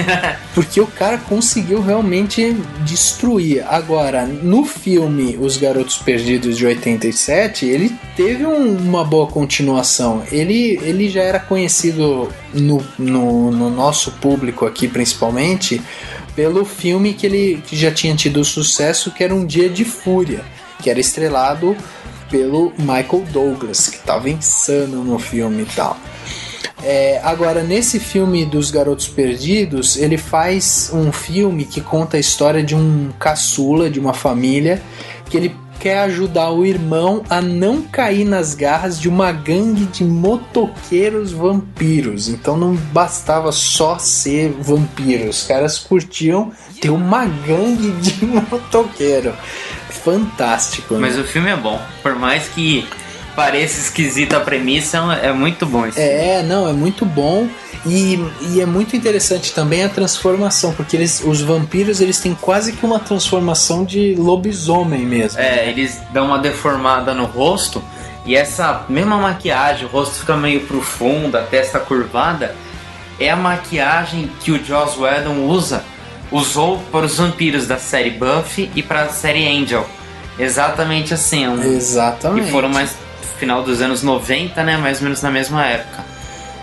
Speaker 2: Porque o cara conseguiu realmente destruir. Agora, no filme Os Garotos Perdidos de 87, ele teve uma boa continuação. Ele já era conhecido no nosso público aqui, principalmente, pelo filme que já tinha tido sucesso, que era Um Dia de Fúria, que era estrelado pelo Michael Douglas, que estava insano no filme e tal. Agora, nesse filme dos Garotos Perdidos, ele faz um filme que conta a história de um caçula de uma família, que ele quer ajudar o irmão a não cair nas garras de uma gangue de motoqueiros vampiros. Então não bastava só ser vampiro, os caras curtiam ter uma gangue de motoqueiro. Fantástico, né?
Speaker 4: Mas o filme é bom, por mais que pareça esquisita a premissa, é muito bom esse filme.
Speaker 2: É muito bom. E é muito interessante também a transformação, porque os vampiros, eles têm quase que uma transformação de lobisomem mesmo.
Speaker 4: Eles dão uma deformada no rosto, e essa mesma maquiagem, o rosto fica meio profundo, a testa curvada, é a maquiagem que o Joss Whedon usou para os vampiros da série Buffy e para a série Angel. exatamente assim.
Speaker 2: Exatamente.
Speaker 4: E foram mais final dos anos 90, né? Mais ou menos na mesma época.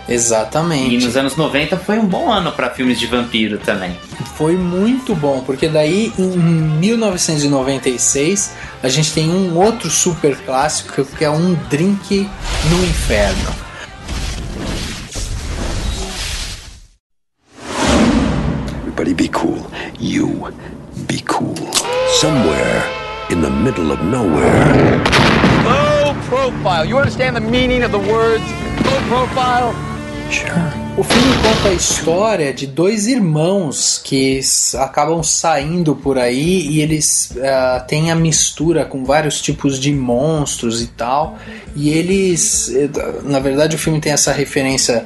Speaker 2: Exatamente.
Speaker 4: E nos anos 90 foi um bom ano para filmes de vampiro também.
Speaker 2: Foi muito bom, porque daí em 1996 a gente tem um outro super clássico que é Um Drink no Inferno.
Speaker 14: Everybody be cool. You be cool. Somewhere in the middle of nowhere.
Speaker 15: Low profile. You understand the meaning of the words low profile?
Speaker 2: O filme conta a história de dois irmãos que acabam saindo por aí e eles têm a mistura com vários tipos de monstros e tal. E eles, na verdade, o filme tem essa referência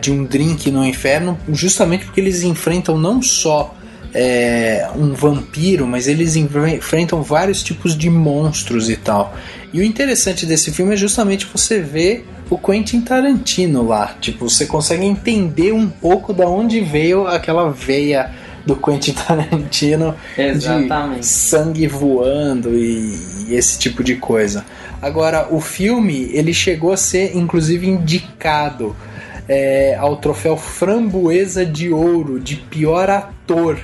Speaker 2: de Um Drink no Inferno, justamente porque eles enfrentam não só um vampiro, mas eles enfrentam vários tipos de monstros e tal. E o interessante desse filme é justamente você ver o Quentin Tarantino lá. Tipo, você consegue entender um pouco da onde veio aquela veia do Quentin Tarantino.
Speaker 4: Exatamente.
Speaker 2: De sangue voando e esse tipo de coisa. Agora, o filme, ele chegou a ser inclusive indicado ao troféu Framboesa de Ouro de pior ator.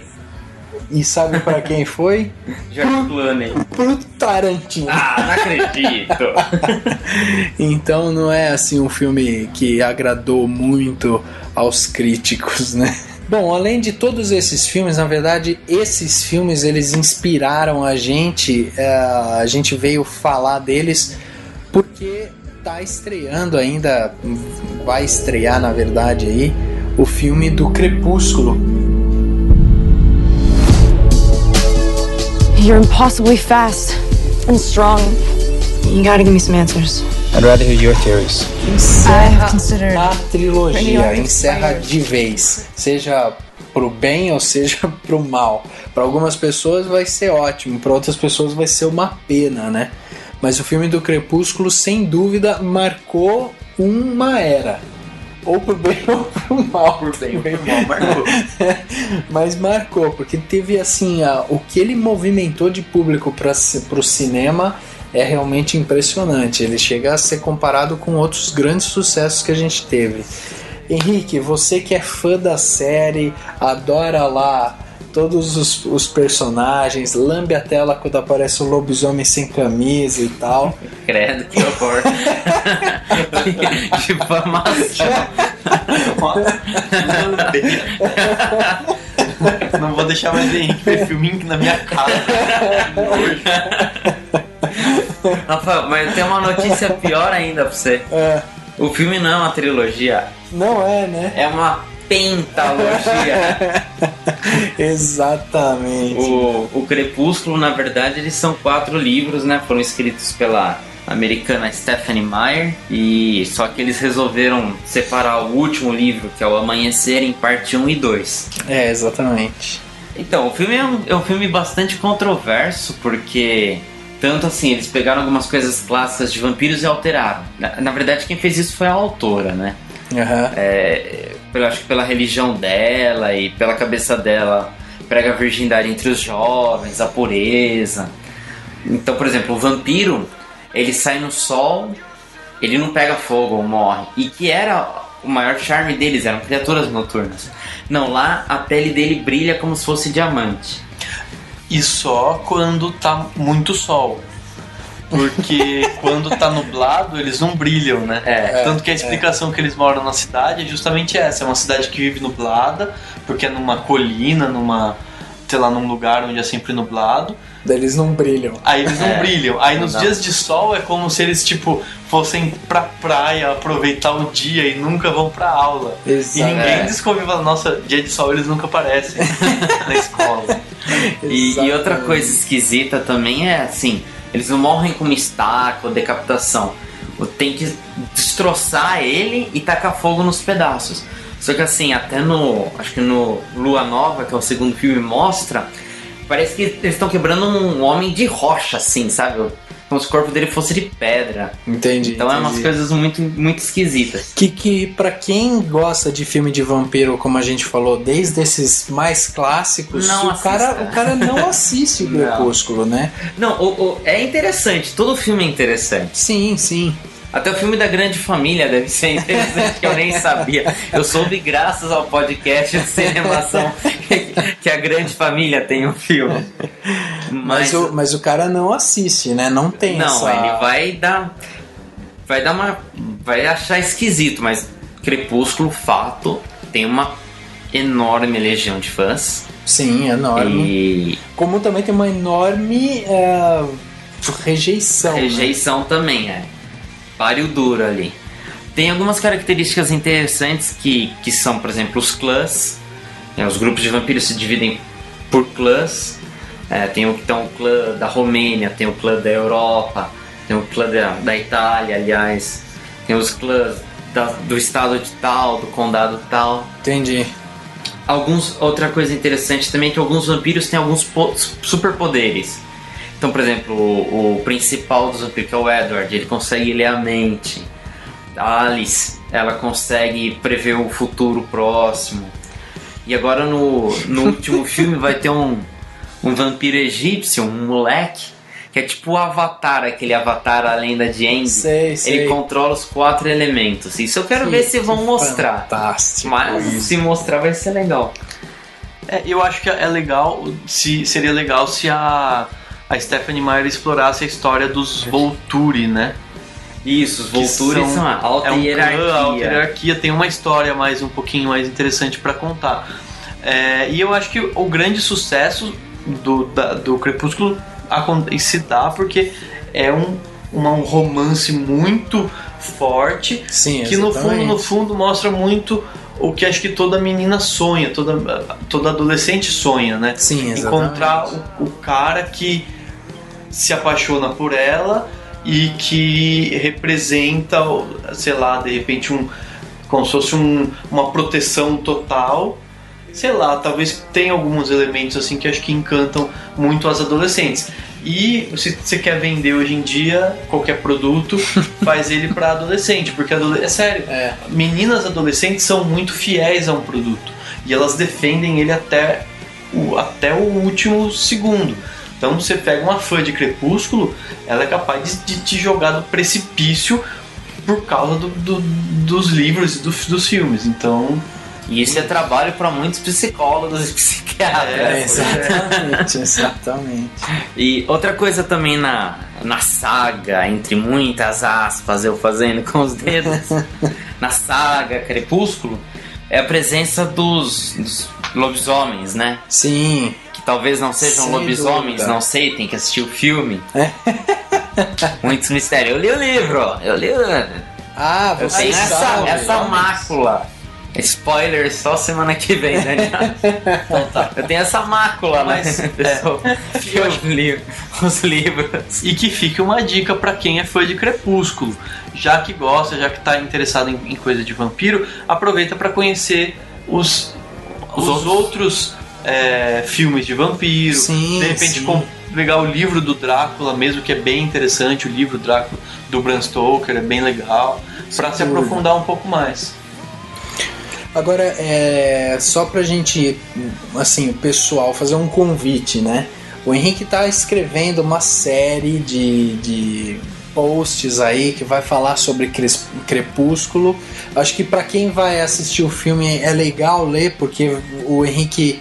Speaker 2: E sabe pra quem foi?
Speaker 4: George Clooney.
Speaker 2: Pro Tarantino.
Speaker 4: Ah, não acredito.
Speaker 2: Então não é assim um filme que agradou muito aos críticos, né? Bom, além de todos esses filmes, na verdade, esses filmes eles inspiraram a gente veio falar deles porque tá estreando ainda, vai estrear na verdade aí, o filme do Crepúsculo.
Speaker 16: You're impossibly fast and strong. You gotta give me some answers.
Speaker 12: I'd rather hear your theories.
Speaker 2: Encerra a trilogia, encerra de vez, seja pro bem ou seja pro mal. Para algumas pessoas vai ser ótimo, para outras pessoas vai ser uma pena, né? Mas o filme do Crepúsculo, sem dúvida, marcou uma era. Ou pro bem ou pro mal.
Speaker 3: Por bem ou pro mal, marcou.
Speaker 2: Mas marcou, porque teve assim, o que ele movimentou de público pro cinema é realmente impressionante. Ele chega a ser comparado com outros grandes sucessos que a gente teve. Henrique, você que é fã da série, adora lá todos os personagens, lambe a tela quando aparece o lobisomem sem camisa e tal.
Speaker 4: Credo, que horror. Que difamação.
Speaker 3: Não vou deixar mais Henrique ver filminho na minha casa.
Speaker 4: Rafael, mas tem uma notícia pior ainda pra você. O filme não é uma trilogia.
Speaker 2: Não é, né?
Speaker 4: É uma pentalogia.
Speaker 2: Exatamente.
Speaker 4: O Crepúsculo, na verdade, eles são 4 livros, né? Foram escritos pela americana Stephenie Meyer, e só que eles resolveram separar o último livro, que é o Amanhecer, em parte 1 e 2.
Speaker 2: Exatamente.
Speaker 4: Então, o filme é um filme bastante controverso, porque tanto assim, eles pegaram algumas coisas clássicas de vampiros e alteraram. Na verdade, quem fez isso foi a autora, né? Eu acho que pela religião dela e pela cabeça dela, prega a virgindade entre os jovens, a pureza. Então, por exemplo, o vampiro, ele sai no sol, ele não pega fogo ou morre. E que era o maior charme deles, eram criaturas noturnas. Não, lá a pele dele brilha como se fosse diamante.
Speaker 3: E só quando tá muito sol. Porque quando tá nublado, eles não brilham, né? Tanto que a explicação que eles moram na cidade é justamente essa. É uma cidade que vive nublada, porque é numa colina, sei lá, num lugar onde é sempre nublado.
Speaker 2: Daí eles não brilham.
Speaker 3: Aí eles não brilham. Aí nos dias de sol é como se eles, tipo, fossem pra praia aproveitar o dia e nunca vão pra aula.
Speaker 2: Exato.
Speaker 3: E ninguém descobre, nossa, dia de sol eles nunca aparecem na escola.
Speaker 4: E outra coisa esquisita também é assim, eles não morrem com uma estaca ou decapitação. Tem que destroçar ele e tacar fogo nos pedaços. Só que assim, até acho que no Lua Nova, que é o segundo filme, mostra, parece que eles estão quebrando um homem de rocha, assim, sabe? como se o corpo dele fosse de pedra.
Speaker 2: Entendi.
Speaker 4: Então é umas coisas muito, muito esquisitas.
Speaker 2: Que pra quem gosta de filme de vampiro, como a gente falou, desde esses mais clássicos, o cara não assiste o Crepúsculo, né?
Speaker 4: Não, é interessante, todo filme é interessante.
Speaker 2: Sim, sim.
Speaker 4: Até o filme da Grande Família deve ser interessante, que eu nem sabia. Eu soube graças ao podcast de Cinemação que a Grande Família tem um filme.
Speaker 2: Mas o cara não assiste, né? Não tem essa...
Speaker 4: Não, ele vai achar esquisito, mas Crepúsculo, fato, tem uma enorme legião de fãs.
Speaker 2: Sim, enorme. Como também tem uma enorme rejeição.
Speaker 4: Rejeição, né? Também, páreo duro ali. Tem algumas características interessantes que são, por exemplo, os clãs. Os grupos de vampiros se dividem por clãs. Tem o clã da Romênia, tem o clã da Europa, tem o clã da Itália, aliás. Tem os clãs do estado de tal, do condado tal.
Speaker 2: Entendi.
Speaker 4: Outra coisa interessante também é que alguns vampiros têm alguns superpoderes. Então, por exemplo, o principal dos vampiros, que é o Edward, ele consegue ler a mente. A Alice, ela consegue prever o futuro próximo. E agora no último filme vai ter um vampiro egípcio, um moleque, que é tipo o Avatar, aquele Avatar, a lenda de Aang.
Speaker 2: Sei.
Speaker 4: Ele controla os 4 elementos. Isso eu quero ver se vão mostrar.
Speaker 2: Fantástico.
Speaker 4: Mas se mostrar vai ser legal.
Speaker 3: Eu acho que é legal, seria legal se a Stephenie Meyer explorasse a história dos Volturi, né?
Speaker 4: Isso, os Volturi são a alta hierarquia.
Speaker 3: A alta hierarquia tem uma história um pouquinho mais interessante para contar. E eu acho que o grande sucesso do Crepúsculo se dá porque é um romance muito forte.
Speaker 2: Sim,
Speaker 3: que no fundo mostra muito o que acho que toda menina sonha, toda adolescente sonha, né?
Speaker 2: Sim, exatamente.
Speaker 3: Encontrar o cara que se apaixona por ela e que representa, sei lá, de repente como se fosse uma proteção total. Sei lá, talvez tenha alguns elementos assim que acho que encantam muito as adolescentes. E se você quer vender hoje em dia qualquer produto, faz ele para adolescente, porque é sério, meninas adolescentes são muito fiéis a um produto e elas defendem ele até o último segundo. Então você pega uma fã de Crepúsculo, ela é capaz de te jogar do precipício por causa dos livros e dos filmes. Então...
Speaker 4: E isso é trabalho para muitos psicólogos e psiquiatras.
Speaker 2: Exatamente.
Speaker 4: E outra coisa também na saga, entre muitas aspas, eu fazendo com os dedos, na saga Crepúsculo, é a presença dos lobisomens, né?
Speaker 2: Sim.
Speaker 4: Que talvez não sejam lobisomens, dúvida. Não sei, tem que assistir o filme. Muitos mistérios. Eu li o livro.
Speaker 2: Ah, você
Speaker 4: tenho essa mácula. Spoiler só semana que vem, Daniel. Então tá. Eu tenho essa mácula, mas eu li os livros.
Speaker 3: E que fique uma dica pra quem é fã de Crepúsculo. Já que gosta, já que tá interessado em coisa de vampiro, aproveita pra conhecer os outros filmes de vampiro.
Speaker 2: Sim,
Speaker 3: de repente pegar o livro do Drácula mesmo, que é bem interessante. O livro Drácula do Bram Stoker é bem legal, pra se aprofundar um pouco mais.
Speaker 2: Agora, só pra gente, assim, o pessoal fazer um convite, né? O Henrique tá escrevendo uma série de posts aí que vai falar sobre Crepúsculo. Acho que pra quem vai assistir o filme é legal ler, porque o Henrique...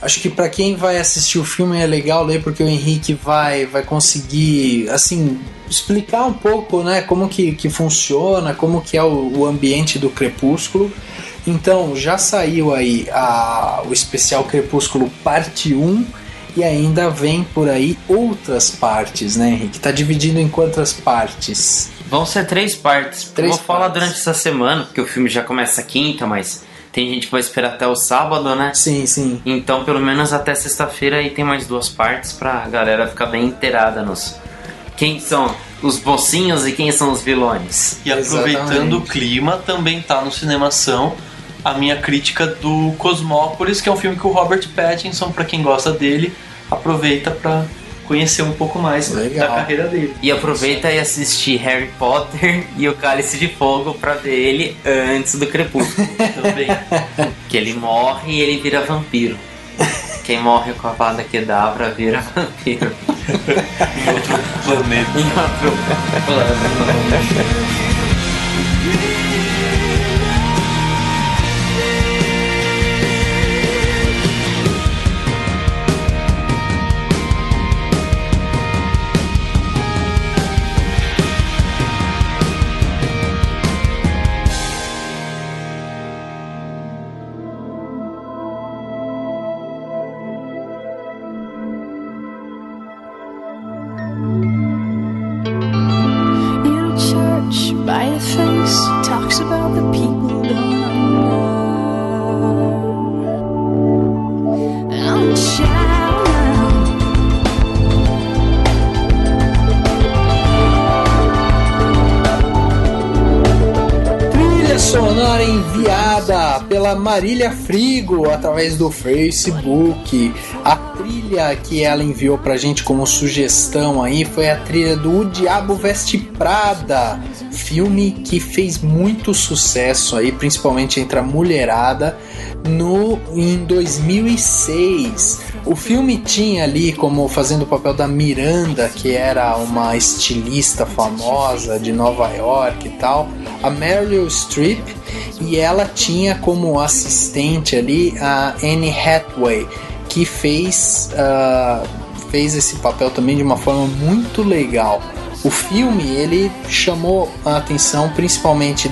Speaker 2: Acho que pra quem vai assistir o filme é legal ler, porque o Henrique vai conseguir, assim, explicar um pouco, né, como que funciona, como que é o ambiente do Crepúsculo. Então, já saiu aí o especial Crepúsculo parte 1 e ainda vem por aí outras partes, né, Henrique? Tá dividido em quantas partes?
Speaker 4: Vão ser 3 partes. Vou falar durante essa semana, porque o filme já começa quinta, mas... Tem gente que vai esperar até o sábado, né?
Speaker 2: Sim.
Speaker 4: Então, pelo menos até sexta-feira aí tem mais 2 partes pra galera ficar bem inteirada quem são os mocinhos e quem são os vilões.
Speaker 3: E aproveitando o clima, também tá no Cinemação a minha crítica do Cosmópolis, que é um filme que o Robert Pattinson, pra quem gosta dele, aproveita pra conhecer um pouco mais da carreira dele.
Speaker 4: E aproveita e assiste Harry Potter e o Cálice de Fogo pra ver ele antes do Crepúsculo. Também. Que ele morre e ele vira vampiro. Quem morre com a Avada Kedavra vira vampiro.
Speaker 3: Em outro planeta.
Speaker 4: Em outro planeta.
Speaker 16: By the face, talks about the people gone wrong. I'm child.
Speaker 2: Trilha sonora enviada pela Marília Frigo através do Facebook. A trilha que ela enviou pra gente como sugestão aí foi a trilha do O Diabo Veste Prada, filme que fez muito sucesso aí, principalmente entre a mulherada, em 2006. O filme tinha ali como fazendo o papel da Miranda, que era uma estilista famosa de Nova York e tal, a Meryl Streep, e ela tinha como assistente ali a Anne Hathaway, que fez esse papel também de uma forma muito legal. O filme ele chamou a atenção principalmente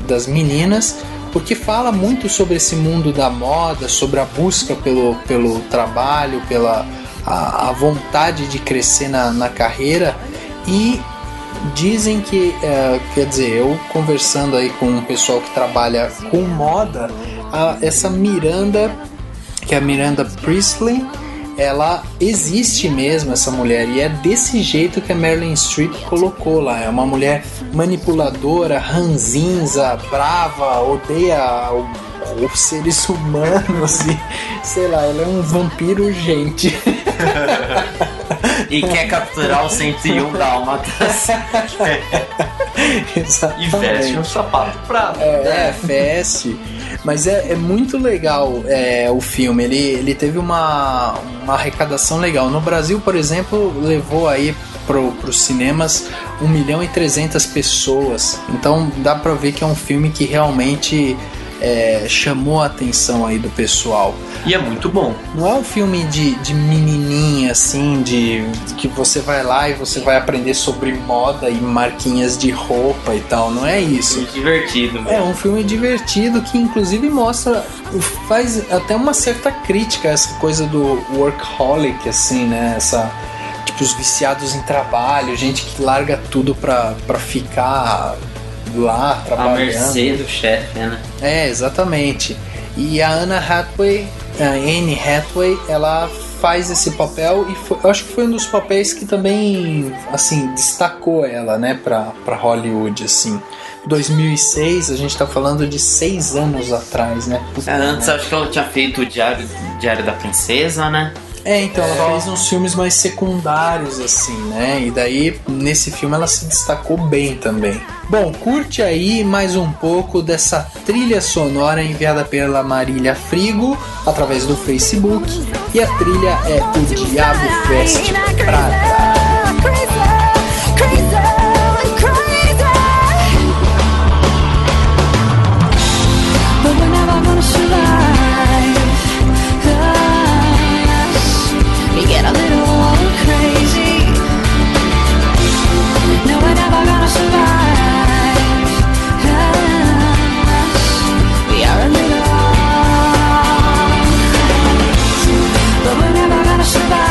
Speaker 2: das meninas, porque fala muito sobre esse mundo da moda, sobre a busca pelo trabalho, pela a vontade de crescer na carreira. E dizem que, quer dizer, eu conversando aí com um pessoal que trabalha com moda, essa Miranda, que é a Miranda Priestley, ela existe mesmo, essa mulher, e é desse jeito que a Meryl Streep colocou lá. É uma mulher manipuladora, ranzinza, brava, odeia os seres humanos e, sei lá, ela é um vampiro urgente.
Speaker 4: E quer capturar os 101 dálmatas.
Speaker 3: E veste um sapato prado.
Speaker 2: Veste. Mas é muito legal o filme. Ele teve uma arrecadação legal. No Brasil, por exemplo, levou aí pros cinemas 1.300.000 pessoas. Então dá pra ver que é um filme que realmente chamou a atenção aí do pessoal.
Speaker 3: E é muito bom.
Speaker 2: Não é um filme de menininha, assim, de que você vai lá e você vai aprender sobre moda e marquinhas de roupa e tal. Não é isso.
Speaker 4: É divertido, mesmo.
Speaker 2: É um filme divertido que inclusive faz até uma certa crítica a essa coisa do workaholic, assim, né? Tipo, os viciados em trabalho, gente que larga tudo pra ficar lá trabalhando.
Speaker 4: A mercê do chefe, né?
Speaker 2: Exatamente. E a Anne Hathaway, ela faz esse papel e eu acho que foi um dos papéis que também, assim, destacou ela, né, pra Hollywood, assim. 2006, a gente tá falando de 6 anos atrás, né?
Speaker 4: Antes acho que ela tinha feito o Diário da Princesa, né?
Speaker 2: Então ela fez uns filmes mais secundários, assim, né? E daí, nesse filme, ela se destacou bem também. Bom, curte aí mais um pouco dessa trilha sonora enviada pela Marília Frigo através do Facebook. E a trilha é O Diabo Veste Prada.
Speaker 16: We get a little crazy. No, we're never gonna survive. We are a little crazy, but we're never gonna survive.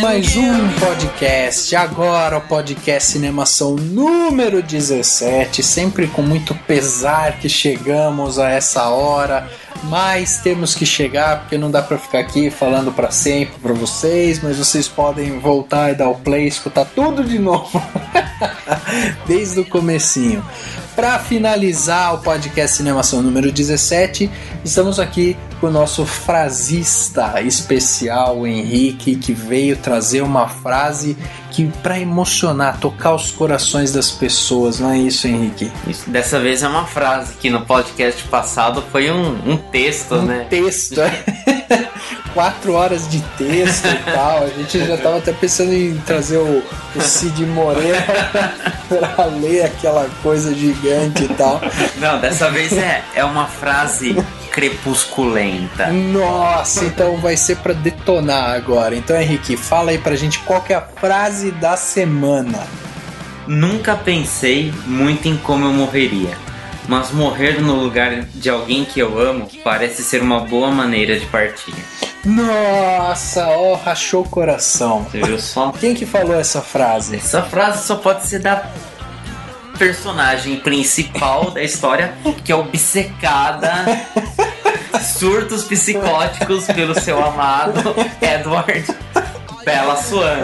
Speaker 2: mais um podcast. Agora o podcast Cinemação número 17. Sempre com muito pesar que chegamos a essa hora, mas temos que chegar porque não dá pra ficar aqui falando pra sempre pra vocês, mas vocês podem voltar e dar o play, escutar tudo de novo desde o comecinho. Para finalizar o podcast Cinemação número 17, estamos aqui com o nosso frasista especial, o Henrique, que veio trazer uma frase que para emocionar, tocar os corações das pessoas, não é isso, Henrique?
Speaker 4: Isso, dessa vez é uma frase, que no podcast passado foi um texto, né?
Speaker 2: Um texto, 4 horas de texto e tal. A gente já tava até pensando em trazer o Cid Moreira pra ler aquela coisa gigante e tal.
Speaker 4: Não, dessa vez é uma frase crepusculenta.
Speaker 2: Nossa, então vai ser pra detonar agora. Então, Henrique, fala aí pra gente qual que é a frase da semana.
Speaker 4: Nunca pensei muito em como eu morreria, mas morrer no lugar de alguém que eu amo parece ser uma boa maneira de partir.
Speaker 2: Nossa, rachou o coração.
Speaker 4: Você viu só?
Speaker 2: Quem que falou essa frase?
Speaker 4: Essa frase só pode ser da personagem principal da história, que é obcecada, surtos psicóticos pelo seu amado Edward Bella Swan,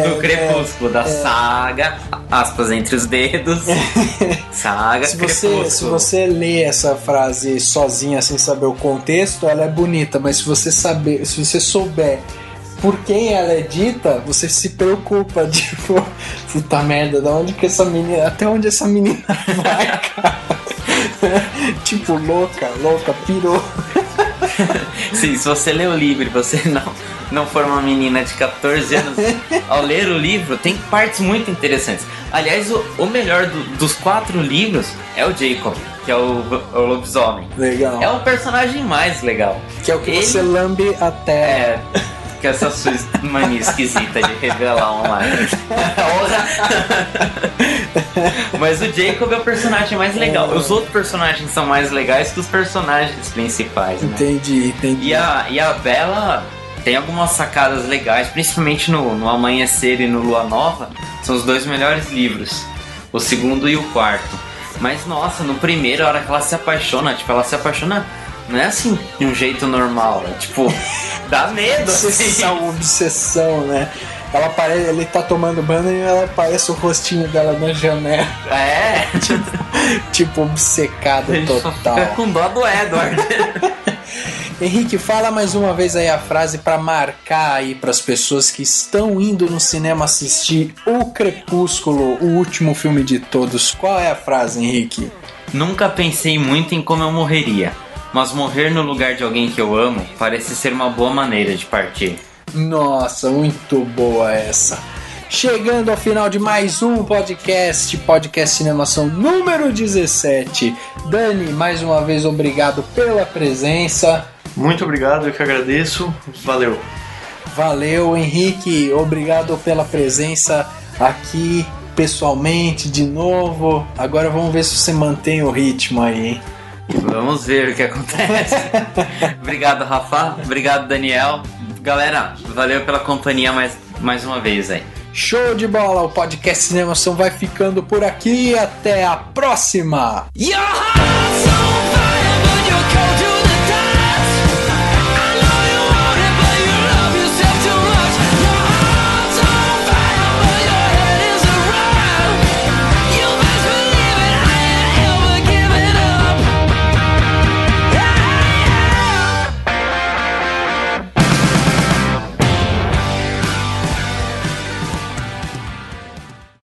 Speaker 4: do Crepúsculo, da saga, aspas entre os dedos, saga Crepúsculo.
Speaker 2: Se você lê essa frase sozinha, sem saber o contexto, ela é bonita, mas se você souber por quem ela é dita, você se preocupa, tipo, puta merda, até onde essa menina vai, cara? Tipo, louca, pirou.
Speaker 4: Sim, se você lê o livro e você não for uma menina de 14 anos, ao ler o livro, tem partes muito interessantes. Aliás, o melhor dos 4 livros é o Jacob, que é o lobisomem.
Speaker 2: Legal.
Speaker 4: É o personagem mais legal.
Speaker 2: Que é o que você lambe até...
Speaker 4: que é essa sua mania esquisita de revelar online. Mas o Jacob é o personagem mais legal. Os outros personagens são mais legais que os personagens principais, né?
Speaker 2: Entendi.
Speaker 4: E a Bella tem algumas sacadas legais, principalmente no Amanhecer e no Lua Nova. São os 2 melhores livros, o segundo e o quarto. Mas nossa, no primeiro, a hora que ela se apaixona, ela se apaixona não é assim de um jeito normal, é tipo, dá medo.
Speaker 2: Obsessão, né? Ele tá tomando banho e ela aparece o rostinho dela na janela.
Speaker 4: É,
Speaker 2: tipo obcecada total.
Speaker 4: Fica com dó do Edward.
Speaker 2: Henrique, fala mais uma vez aí a frase pra marcar aí pras pessoas que estão indo no cinema assistir O Crepúsculo, o último filme de todos. Qual é a frase, Henrique?
Speaker 4: Nunca pensei muito em como eu morreria, mas morrer no lugar de alguém que eu amo parece ser uma boa maneira de partir.
Speaker 2: Nossa, muito boa essa. Chegando ao final de mais um podcast Cinemação número 17. Dani, mais uma vez obrigado pela presença.
Speaker 3: Muito obrigado, eu que agradeço. Valeu.
Speaker 2: Valeu, Henrique. Obrigado pela presença aqui pessoalmente de novo. Agora vamos ver se você mantém o ritmo aí, hein?
Speaker 4: Vamos ver o que acontece. Obrigado, Rafa. Obrigado, Daniel. Galera, valeu pela companhia mais uma vez aí.
Speaker 2: Show de bola! O podcast Cinemação vai ficando por aqui. Até a próxima!
Speaker 4: Yaha!